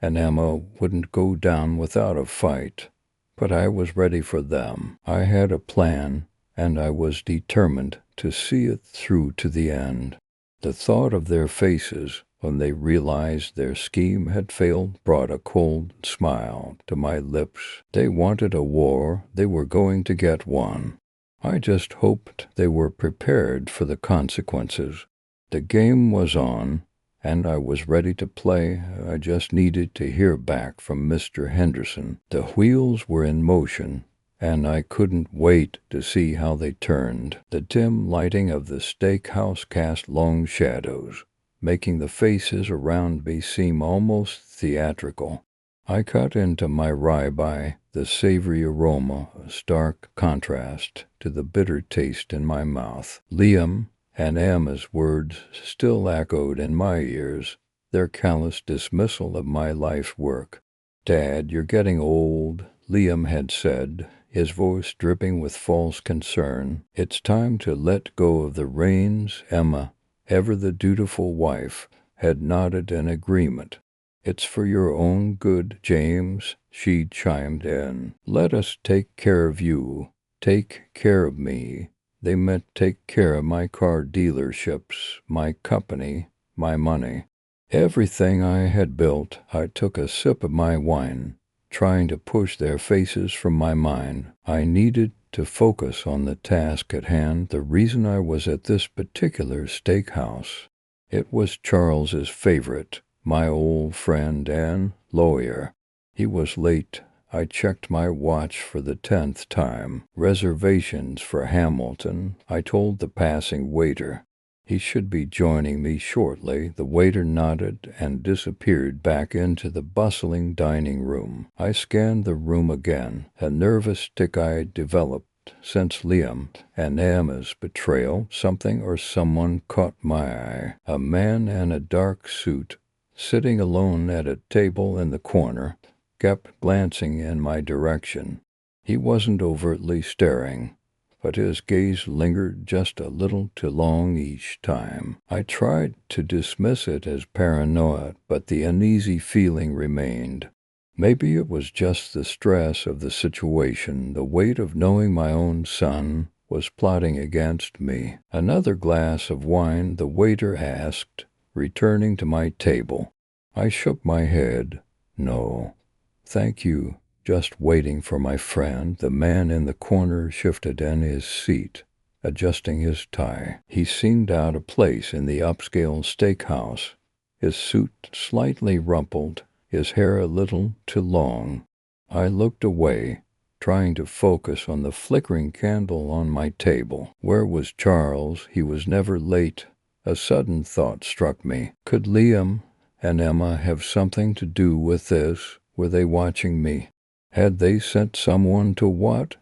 and Emma wouldn't go down without a fight, but I was ready for them. I had a plan, and I was determined to see it through to the end. The thought of their faces when they realized their scheme had failed brought a cold smile to my lips. They wanted a war. They were going to get one. I just hoped they were prepared for the consequences. The game was on, and I was ready to play. I just needed to hear back from Mr. Henderson. The wheels were in motion, and I couldn't wait to see how they turned. The dim lighting of the steakhouse cast long shadows, making the faces around me seem almost theatrical. I cut into my ribeye, the savory aroma, a stark contrast to the bitter taste in my mouth. Liam and Emma's words still echoed in my ears, their callous dismissal of my life's work. "Dad, you're getting old," Liam had said, his voice dripping with false concern. "It's time to let go of the reins." Emma, ever the dutiful wife, had nodded in agreement. "It's for your own good, James," she chimed in. "Let us take care of you. Take care of me." They meant take care of my car dealerships, my company, my money. Everything I had built. I took a sip of my wine, trying to push their faces from my mind. I needed to focus on the task at hand, the reason I was at this particular steakhouse. It was Charles's favorite, my old friend and lawyer. He was late. I checked my watch for the 10th time. Reservations for Hamilton. I told the passing waiter. He should be joining me shortly. The waiter nodded and disappeared back into the bustling dining room. I scanned the room again. A nervous tic I developed since Liam and Emma's betrayal. Something or someone caught my eye. A man in a dark suit, sitting alone at a table in the corner, kept glancing in my direction. He wasn't overtly staring, but his gaze lingered just a little too long each time. I tried to dismiss it as paranoia, but the uneasy feeling remained. Maybe it was just the stress of the situation, the weight of knowing my own son was plotting against me. "Another glass of wine?" the waiter asked, returning to my table. I shook my head. "No, thank you. Just waiting for my friend." The man in the corner shifted in his seat, adjusting his tie. He seemed out of place in the upscale steakhouse, his suit slightly rumpled, his hair a little too long. I looked away, trying to focus on the flickering candle on my table. Where was Charles? He was never late. A sudden thought struck me. Could Liam and Emma have something to do with this? Were they watching me? Had they sent someone to what?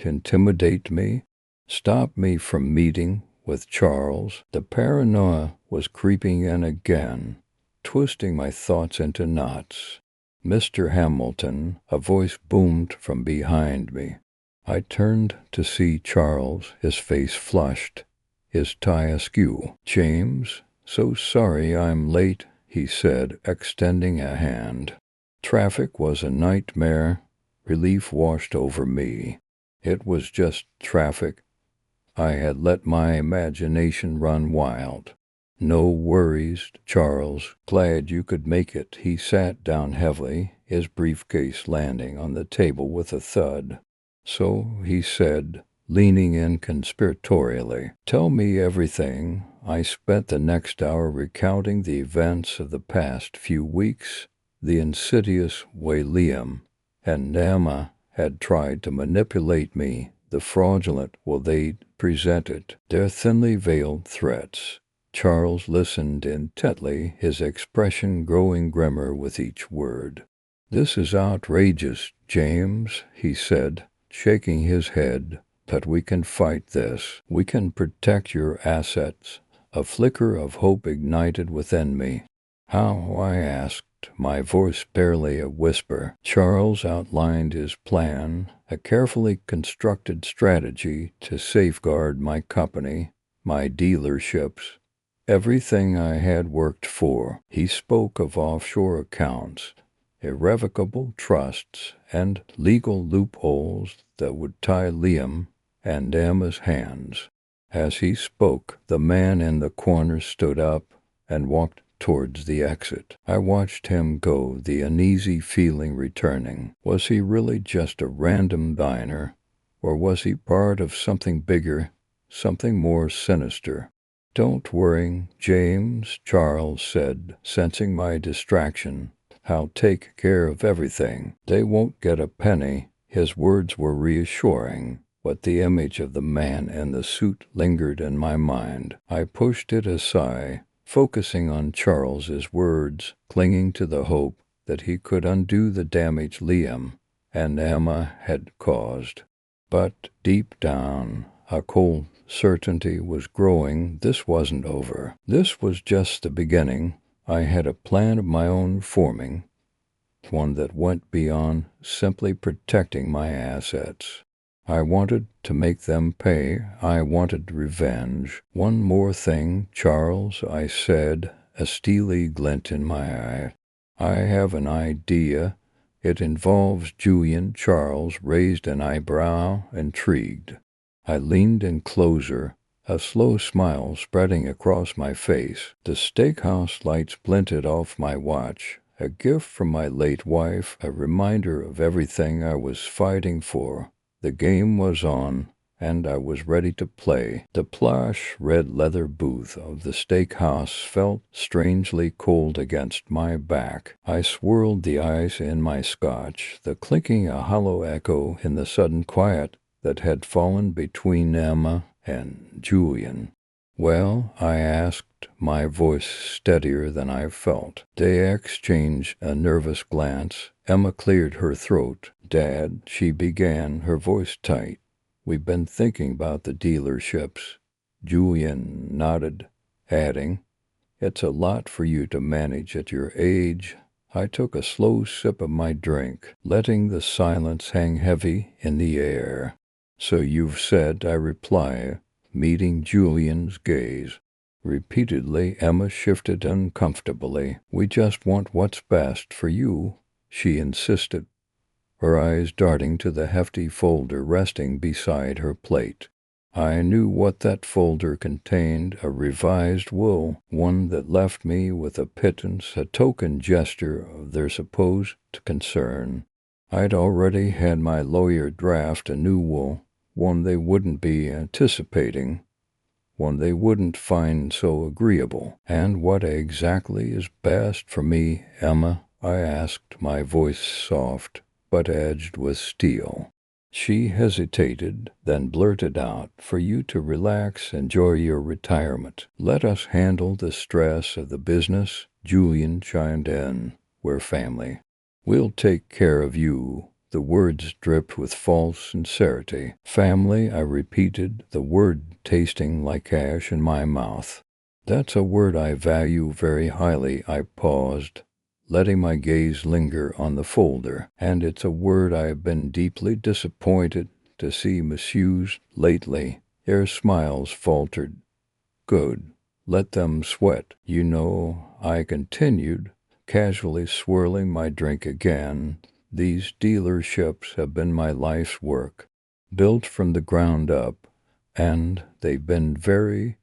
intimidate me, stop me from meeting with Charles. The paranoia was creeping in again, twisting my thoughts into knots. "Mr. Hamilton," a voice boomed from behind me. I turned to see Charles, his face flushed, his tie askew. "James, so sorry I'm late," he said, extending a hand. Traffic was a nightmare. Relief washed over me. It was just traffic. I had let my imagination run wild. "No worries, Charles. Glad you could make it." He sat down heavily, his briefcase landing on the table with a thud. "So," he said, leaning in conspiratorially, "tell me everything." I spent the next hour recounting the events of the past few weeks, the insidious way Liam and Emma had tried to manipulate me, the fraudulent way they presented their thinly veiled threats. Charles listened intently, his expression growing grimmer with each word. "This is outrageous, James," he said, shaking his head, "but we can fight this. We can protect your assets." A flicker of hope ignited within me. "How?" I asked, my voice barely a whisper. Charles outlined his plan, a carefully constructed strategy to safeguard my company, my dealerships, everything I had worked for. He spoke of offshore accounts, irrevocable trusts, and legal loopholes that would tie Liam and Emma's hands. As he spoke, the man in the corner stood up and walked towards the exit. I watched him go, the uneasy feeling returning. Was he really just a random diner, or was he part of something bigger, something more sinister? "Don't worry, James," Charles said, sensing my distraction. "I'll take care of everything. They won't get a penny." His words were reassuring, but the image of the man in the suit lingered in my mind. I pushed it aside, focusing on Charles's words, clinging to the hope that he could undo the damage Liam and Emma had caused. But deep down, a cold certainty was growing. This wasn't over. This was just the beginning. I had a plan of my own forming, one that went beyond simply protecting my assets. I wanted to make them pay. I wanted revenge. "One more thing, Charles," I said, a steely glint in my eye. "I have an idea. It involves Julian." Charles raised an eyebrow, intrigued. I leaned in closer, a slow smile spreading across my face. The steakhouse lights glinted off my watch, a gift from my late wife, a reminder of everything I was fighting for. The game was on, and I was ready to play. The plush red leather booth of the steakhouse felt strangely cold against my back. I swirled the ice in my scotch, the clinking a hollow echo in the sudden quiet that had fallen between Emma and Julian. "Well?" I asked, my voice steadier than I felt. They exchanged a nervous glance. Emma cleared her throat. "Dad," she began, her voice tight, "we've been thinking about the dealerships." Julian nodded, adding, "It's a lot for you to manage at your age." I took a slow sip of my drink, letting the silence hang heavy in the air. "So you've said," I reply, meeting Julian's gaze. Repeatedly, Emma shifted uncomfortably. "We just want what's best for you," she insisted, her eyes darting to the hefty folder resting beside her plate. I knew what that folder contained, a revised will, one that left me with a pittance, a token gesture of their supposed concern. I'd already had my lawyer draft a new will, one they wouldn't be anticipating, one they wouldn't find so agreeable. "And what exactly is best for me, Emma?" I asked, my voice soft, but edged with steel. She hesitated, then blurted out, "For you to relax, enjoy your retirement. Let us handle the stress of the business." Julian chimed in, "We're family. We'll take care of you The words dripped with false sincerity. Family, I repeated, the word tasting like ash in my mouth. That's a word I value very highly. I paused, letting my gaze linger on the folder, and it's a word I have been deeply disappointed to see misused lately. Their smiles faltered. Good. Let them sweat. You know, I continued, casually swirling my drink again. These dealerships have been my life's work, built from the ground up, and they've been very,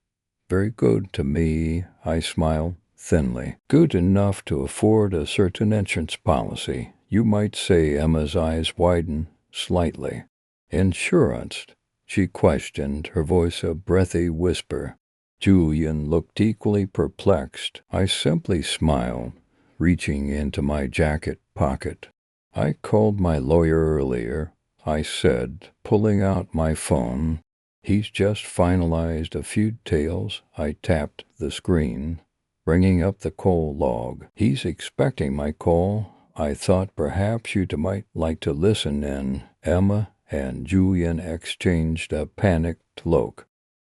very good to me. I smiled thinly. Good enough to afford a certain insurance policy. You might say. Emma's eyes widened slightly. Insurance? She questioned, her voice a breathy whisper. Julian looked equally perplexed. I simply smiled, reaching into my jacket pocket. I called my lawyer earlier, I said, pulling out my phone. He's just finalized a few details. I tapped the screen, bringing up the call log. He's expecting my call. I thought perhaps you might like to listen in. Emma and Julian exchanged a panicked look.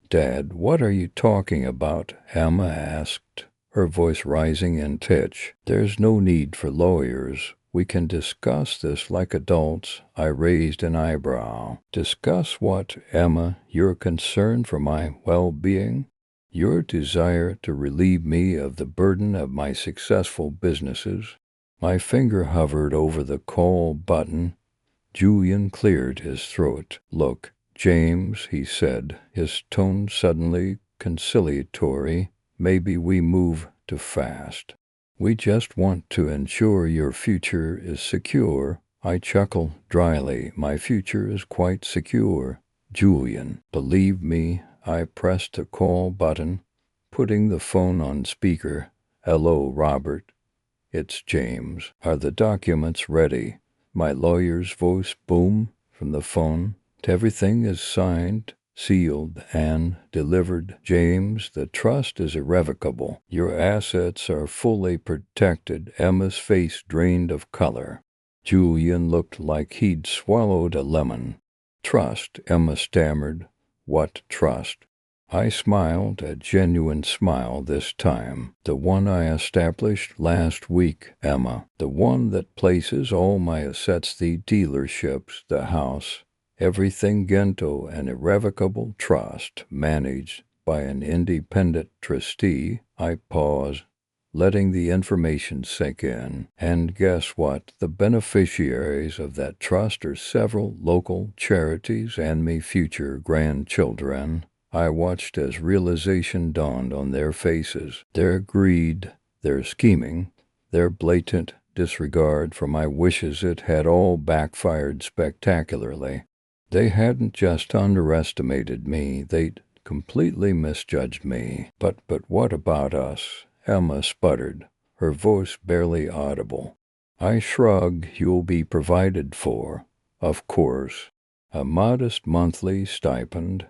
Dad, what are you talking about? Emma asked, her voice rising in pitch. There's no need for lawyers. We can discuss this like adults. I raised an eyebrow. Discuss what, Emma? Your concern for my well-being? Your desire to relieve me of the burden of my successful businesses? My finger hovered over the call button. Julian cleared his throat. Look, James, he said, his tone suddenly conciliatory, maybe we move too fast. We just want to ensure your future is secure. I chuckled dryly. My future is quite secure. Julian, believe me. I pressed the call button, putting the phone on speaker. Hello, Robert. It's James. Are the documents ready? My lawyer's voice boomed from the phone. Everything is signed, sealed, and delivered. James, the trust is irrevocable. Your assets are fully protected. Emma's face drained of color. Julian looked like he'd swallowed a lemon. Trust, Emma stammered. What trust? I smiled, a genuine smile this time. The one I established last week, Emma. The one that places all my assets, the dealerships, the house, everything into an irrevocable trust managed by an independent trustee. I paused, letting the information sink in. And guess what? The beneficiaries of that trust are several local charities and me future grandchildren. I watched as realization dawned on their faces. Their greed, their scheming, their blatant disregard for my wishes, it had all backfired spectacularly. They hadn't just underestimated me, they'd completely misjudged me. But what about us? Emma sputtered, her voice barely audible. I shrugged. You'll be provided for, of course. A modest monthly stipend,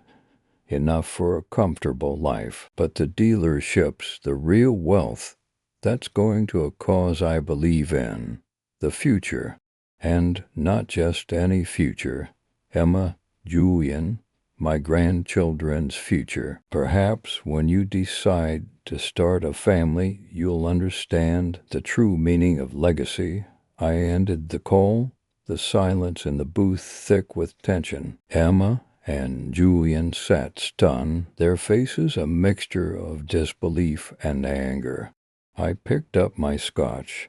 enough for a comfortable life. But the dealerships, the real wealth, that's going to a cause I believe in, the future. And not just any future. Emma, Julian, my grandchildren's future. Perhaps when you decide to start a family, you'll understand the true meaning of legacy. I ended the call, the silence in the booth thick with tension. Emma and Julian sat stunned, their faces a mixture of disbelief and anger. I picked up my scotch,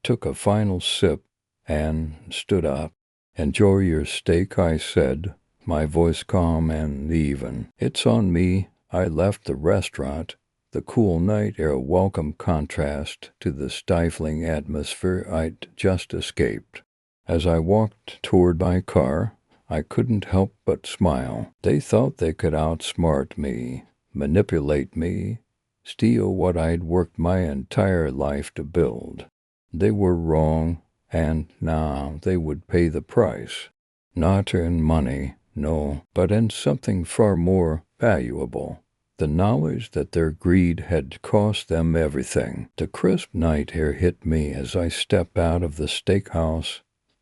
took a final sip, and stood up. Enjoy your steak, I said, my voice calm and even. It's on me. I left the restaurant, the cool night air a welcome contrast to the stifling atmosphere I'd just escaped. As I walked toward my car, I couldn't help but smile. They thought they could outsmart me, manipulate me, steal what I'd worked my entire life to build. They were wrong, and now they would pay the price. Not in money, no, but in something far more valuable. The knowledge that their greed had cost them everything. The crisp night air hit me as I stepped out of the steakhouse,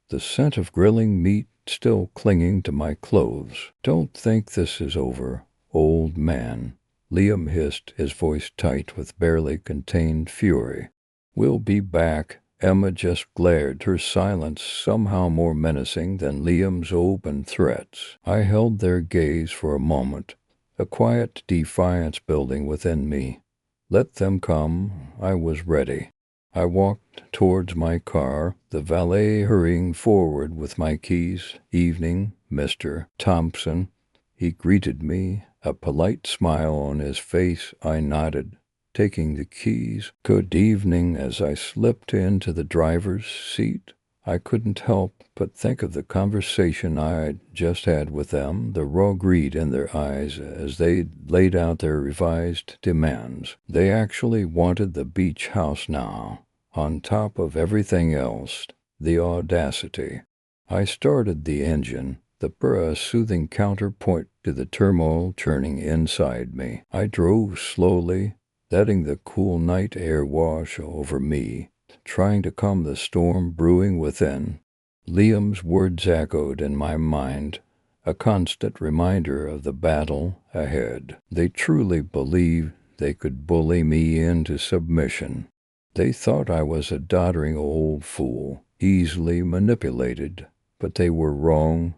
the scent of grilling meat still clinging to my clothes. "Don't think this is over, old man," Liam hissed, his voice tight with barely contained fury. "We'll be back." Emma just glared, her silence somehow more menacing than Liam's open threats. I held their gaze for a moment, a quiet defiance building within me. Let them come. I was ready. I walked towards my car, the valet hurrying forward with my keys. "Evening, Mr. Thompson." He greeted me, a polite smile on his face. I nodded, taking the keys. "Good evening." As I slipped into the driver's seat, I couldn't help but think of the conversation I'd just had with them, the raw greed in their eyes as they laid out their revised demands. They actually wanted the beach house now, on top of everything else. The audacity. I started the engine, the purr a soothing counterpoint to the turmoil churning inside me. I drove slowly, letting the cool night air wash over me, trying to calm the storm brewing within. Liam's words echoed in my mind, a constant reminder of the battle ahead. They truly believed they could bully me into submission. They thought I was a doddering old fool, easily manipulated, but they were wrong,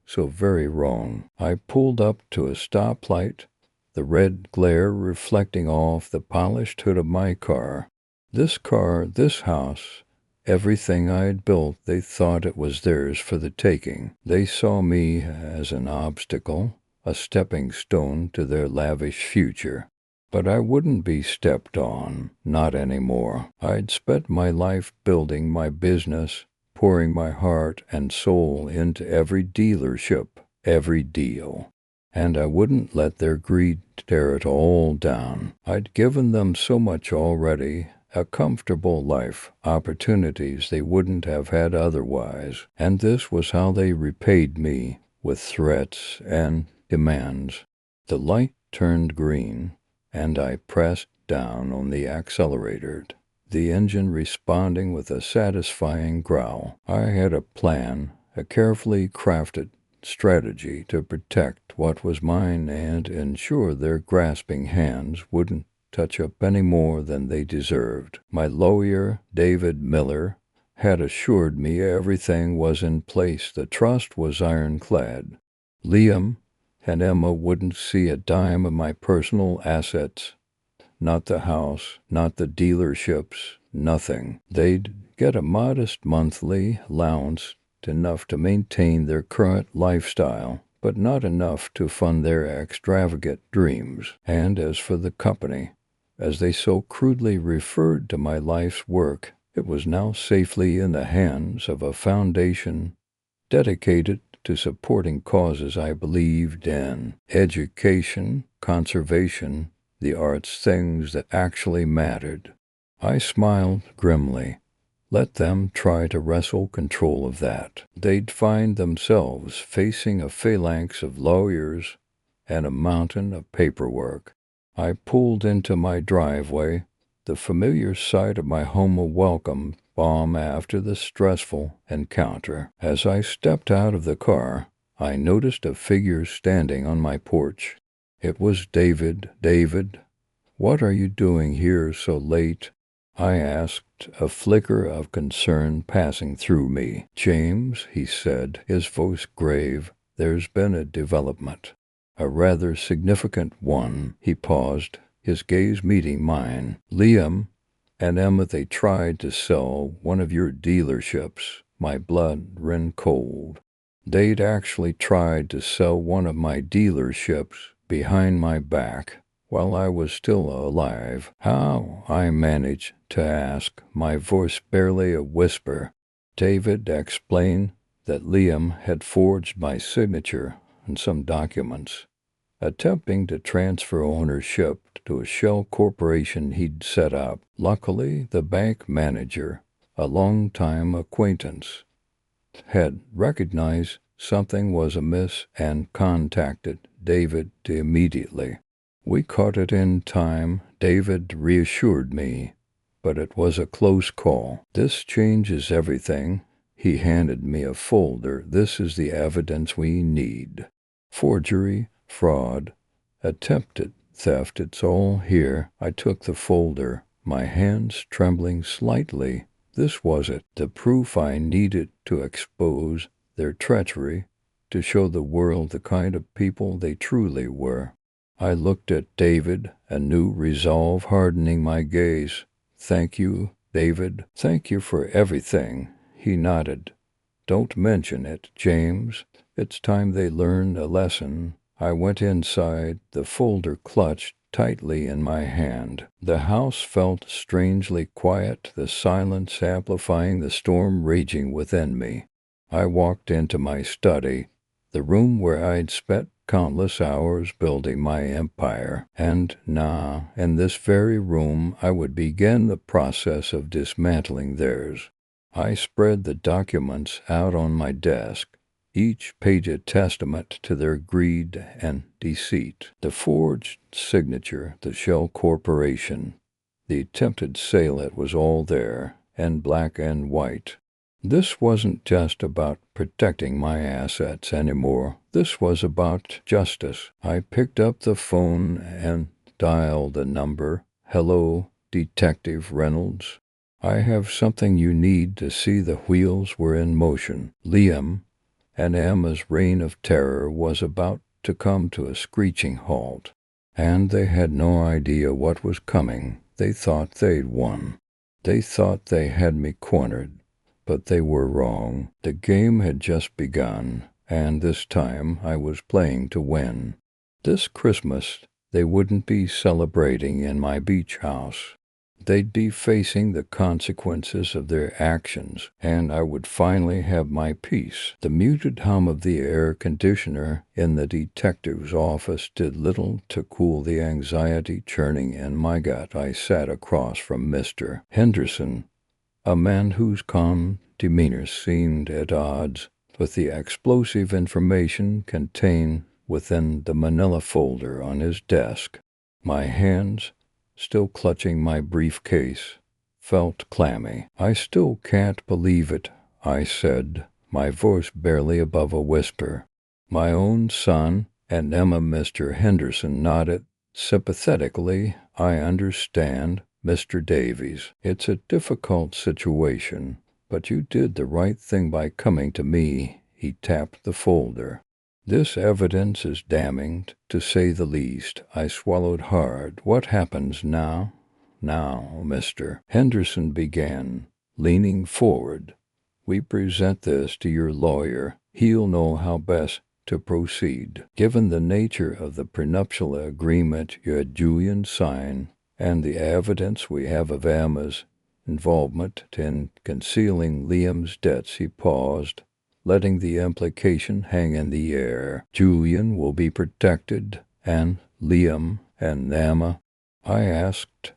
so very wrong. I pulled up to a stoplight, the red glare reflecting off the polished hood of my car. This car, this house, everything I had built, they thought it was theirs for the taking. They saw me as an obstacle, a stepping stone to their lavish future. But I wouldn't be stepped on, not anymore. I'd spent my life building my business, pouring my heart and soul into every dealership, every deal. And I wouldn't let their greed tear it all down. I'd given them so much already, a comfortable life, opportunities they wouldn't have had otherwise. And this was how they repaid me, with threats and demands. The light turned green, and I pressed down on the accelerator, the engine responding with a satisfying growl. I had a plan, a carefully crafted strategy to protect what was mine and ensure their grasping hands wouldn't touch up any more than they deserved. My lawyer, David Miller, had assured me everything was in place. The trust was ironclad. Liam and Emma wouldn't see a dime of my personal assets. Not the house, not the dealerships, nothing. They'd get a modest monthly allowance, enough to maintain their current lifestyle, but not enough to fund their extravagant dreams. And as for the company, as they so crudely referred to my life's work, it was now safely in the hands of a foundation dedicated to supporting causes I believed in: education, conservation, the arts, things that actually mattered. I smiled grimly. Let them try to wrestle control of that. They'd find themselves facing a phalanx of lawyers and a mountain of paperwork. I pulled into my driveway, the familiar sight of my home a welcome balm after the stressful encounter. As I stepped out of the car, I noticed a figure standing on my porch. It was David. "David, what are you doing here so late?" I asked, a flicker of concern passing through me. "James," he said, his voice grave, "there's been a development. A rather significant one." He paused, his gaze meeting mine. "Liam and Emma, they tried to sell one of your dealerships." My blood ran cold. They'd actually tried to sell one of my dealerships behind my back, while I was still alive. "How?" I managed to ask, my voice barely a whisper. David explained that Liam had forged my signature on some documents, attempting to transfer ownership to a shell corporation he'd set up. Luckily, the bank manager, a long-time acquaintance, had recognized something was amiss and contacted David immediately. "We caught it in time," David reassured me, "but it was a close call. This changes everything. He handed me a folder. This is the evidence we need. Forgery, fraud, attempted theft, it's all here. I took the folder, my hands trembling slightly. This was it, the proof I needed to expose their treachery, to show the world the kind of people they truly were. I looked at David, a new resolve hardening my gaze. Thank you, David. Thank you for everything. He nodded. Don't mention it, James. It's time they learned a lesson. I went inside, the folder clutched tightly in my hand. The house felt strangely quiet, the silence amplifying the storm raging within me. I walked into my study, the room where I'd spent countless hours building my empire, and now, in this very room, I would begin the process of dismantling theirs. I spread the documents out on my desk, each page a testament to their greed and deceit. The forged signature, the shell corporation, the attempted sale, it was all there, in black and white. This wasn't just about protecting my assets anymore. This was about justice. I picked up the phone and dialed a number. Hello, Detective Reynolds. I have something you need to see. The wheels were in motion. Liam and Emma's reign of terror was about to come to a screeching halt, and they had no idea what was coming. They thought they'd won. They thought they had me cornered, but they were wrong. The game had just begun, and this time I was playing to win. This Christmas, they wouldn't be celebrating in my beach house. They'd be facing the consequences of their actions, and I would finally have my peace. The muted hum of the air conditioner in the detective's office did little to cool the anxiety churning in my gut. I sat across from Mr. Henderson, a man whose calm demeanor seemed at odds with the explosive information contained within the manila folder on his desk. My hands, still clutching my briefcase, felt clammy. I still can't believe it, I said, my voice barely above a whisper. My own son and Emma. Mr. Henderson nodded sympathetically. I understand, Mr. Davies. It's a difficult situation, but you did the right thing by coming to me. He tapped the folder. This evidence is damning, to say the least. I swallowed hard. What happens now? Now, Mr. Henderson began, leaning forward. We present this to your lawyer. He'll know how best to proceed. Given the nature of the prenuptial agreement you had Julian sign, and the evidence we have of Emma's involvement in concealing Liam's debts, he paused, letting the implication hang in the air. Julian will be protected, and Liam and Emma? I asked,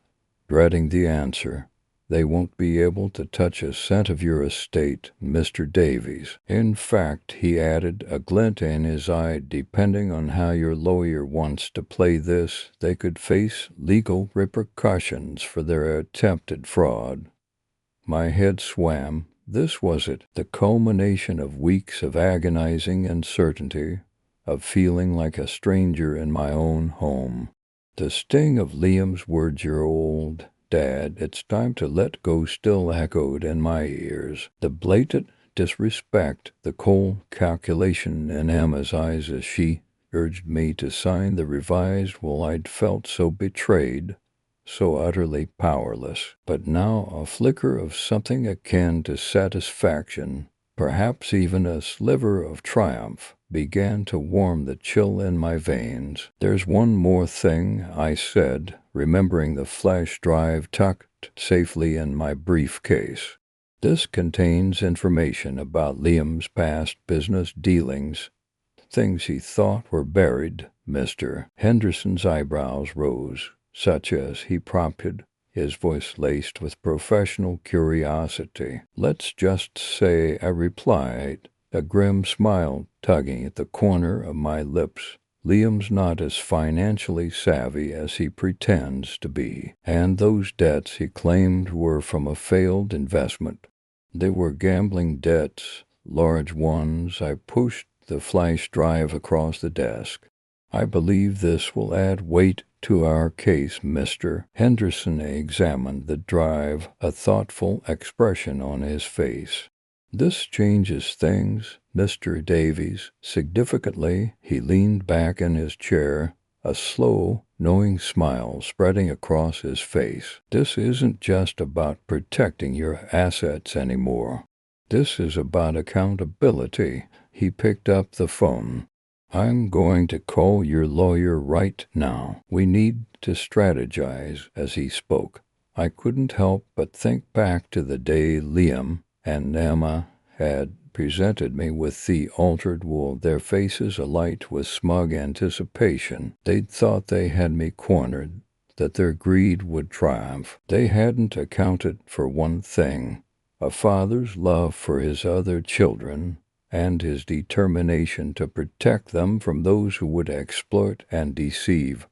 dreading the answer. They won't be able to touch a cent of your estate, Mr. Davies. In fact, he added, a glint in his eye, depending on how your lawyer wants to play this, they could face legal repercussions for their attempted fraud. My head swam. This was it, the culmination of weeks of agonizing uncertainty, of feeling like a stranger in my own home. The sting of Liam's words, your old Dad, it's time to let go, still echoed in my ears. The blatant disrespect, the cold calculation in Emma's eyes as she urged me to sign the revised will. I'd felt so betrayed, so utterly powerless. But now a flicker of something akin to satisfaction, perhaps even a sliver of triumph, began to warm the chill in my veins. There's one more thing, I said, remembering the flash drive tucked safely in my briefcase. This contains information about Liam's past business dealings, things he thought were buried. Mr. Henderson's eyebrows rose. Such as, he prompted, his voice laced with professional curiosity. Let's just say, I replied, a grim smile tugging at the corner of my lips. Liam's not as financially savvy as he pretends to be, and those debts he claimed were from a failed investment. They were gambling debts, large ones. I pushed the flash drive across the desk. I believe this will add weight to our case, Mr. Henderson examined the drive, a thoughtful expression on his face. This changes things, Mr. Davies. Significantly, he leaned back in his chair, a slow, knowing smile spreading across his face. This isn't just about protecting your assets anymore. This is about accountability. He picked up the phone. I'm going to call your lawyer right now. We need to strategize. As he spoke, I couldn't help but think back to the day Liam and Nama had presented me with the altered wool, their faces alight with smug anticipation. They'd thought they had me cornered, that their greed would triumph. They hadn't accounted for one thing: a father's love for his other children and his determination to protect them from those who would exploit and deceive.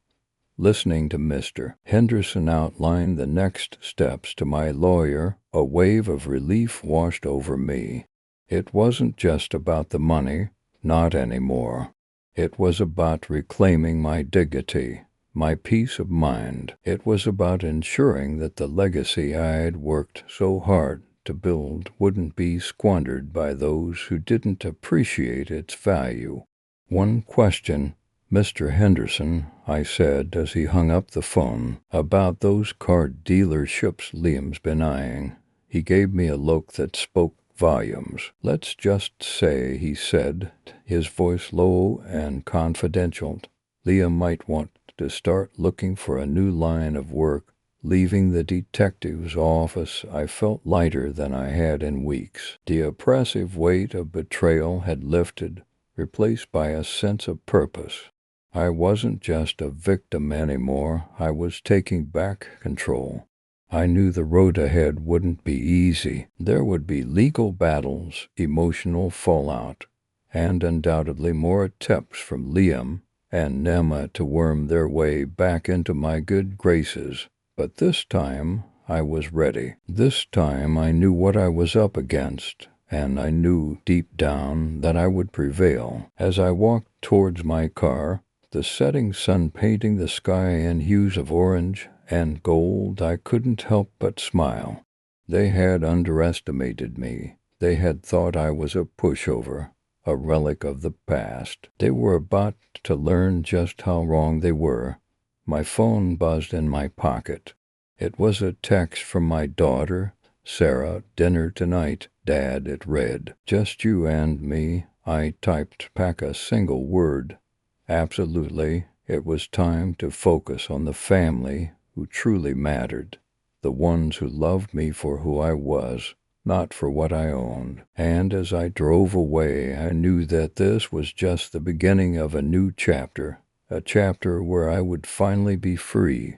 Listening to Mr. Henderson outline the next steps to my lawyer, a wave of relief washed over me. It wasn't just about the money, not anymore. It was about reclaiming my dignity, my peace of mind. It was about ensuring that the legacy I'd worked so hard to build wouldn't be squandered by those who didn't appreciate its value. One question, Mr. Henderson, I said as he hung up the phone, about those car dealerships Liam's been eyeing. He gave me a look that spoke volumes. Let's just say, he said, his voice low and confidential, Liam might want to start looking for a new line of work. Leaving the detective's office, I felt lighter than I had in weeks. The oppressive weight of betrayal had lifted, replaced by a sense of purpose. I wasn't just a victim anymore. I was taking back control. I knew the road ahead wouldn't be easy. There would be legal battles, emotional fallout, and undoubtedly more attempts from Liam and Nema to worm their way back into my good graces. But this time, I was ready. This time I knew what I was up against, and I knew deep down that I would prevail. As I walked towards my car, the setting sun painting the sky in hues of orange and gold, I couldn't help but smile. They had underestimated me. They had thought I was a pushover, a relic of the past. They were about to learn just how wrong they were. My phone buzzed in my pocket. It was a text from my daughter, Sarah. Dinner tonight, Dad, it read. Just you and me. I typed back a single word. Absolutely. It was time to focus on the family who truly mattered. The ones who loved me for who I was, not for what I owned. And as I drove away, I knew that this was just the beginning of a new chapter. A chapter where I would finally be free,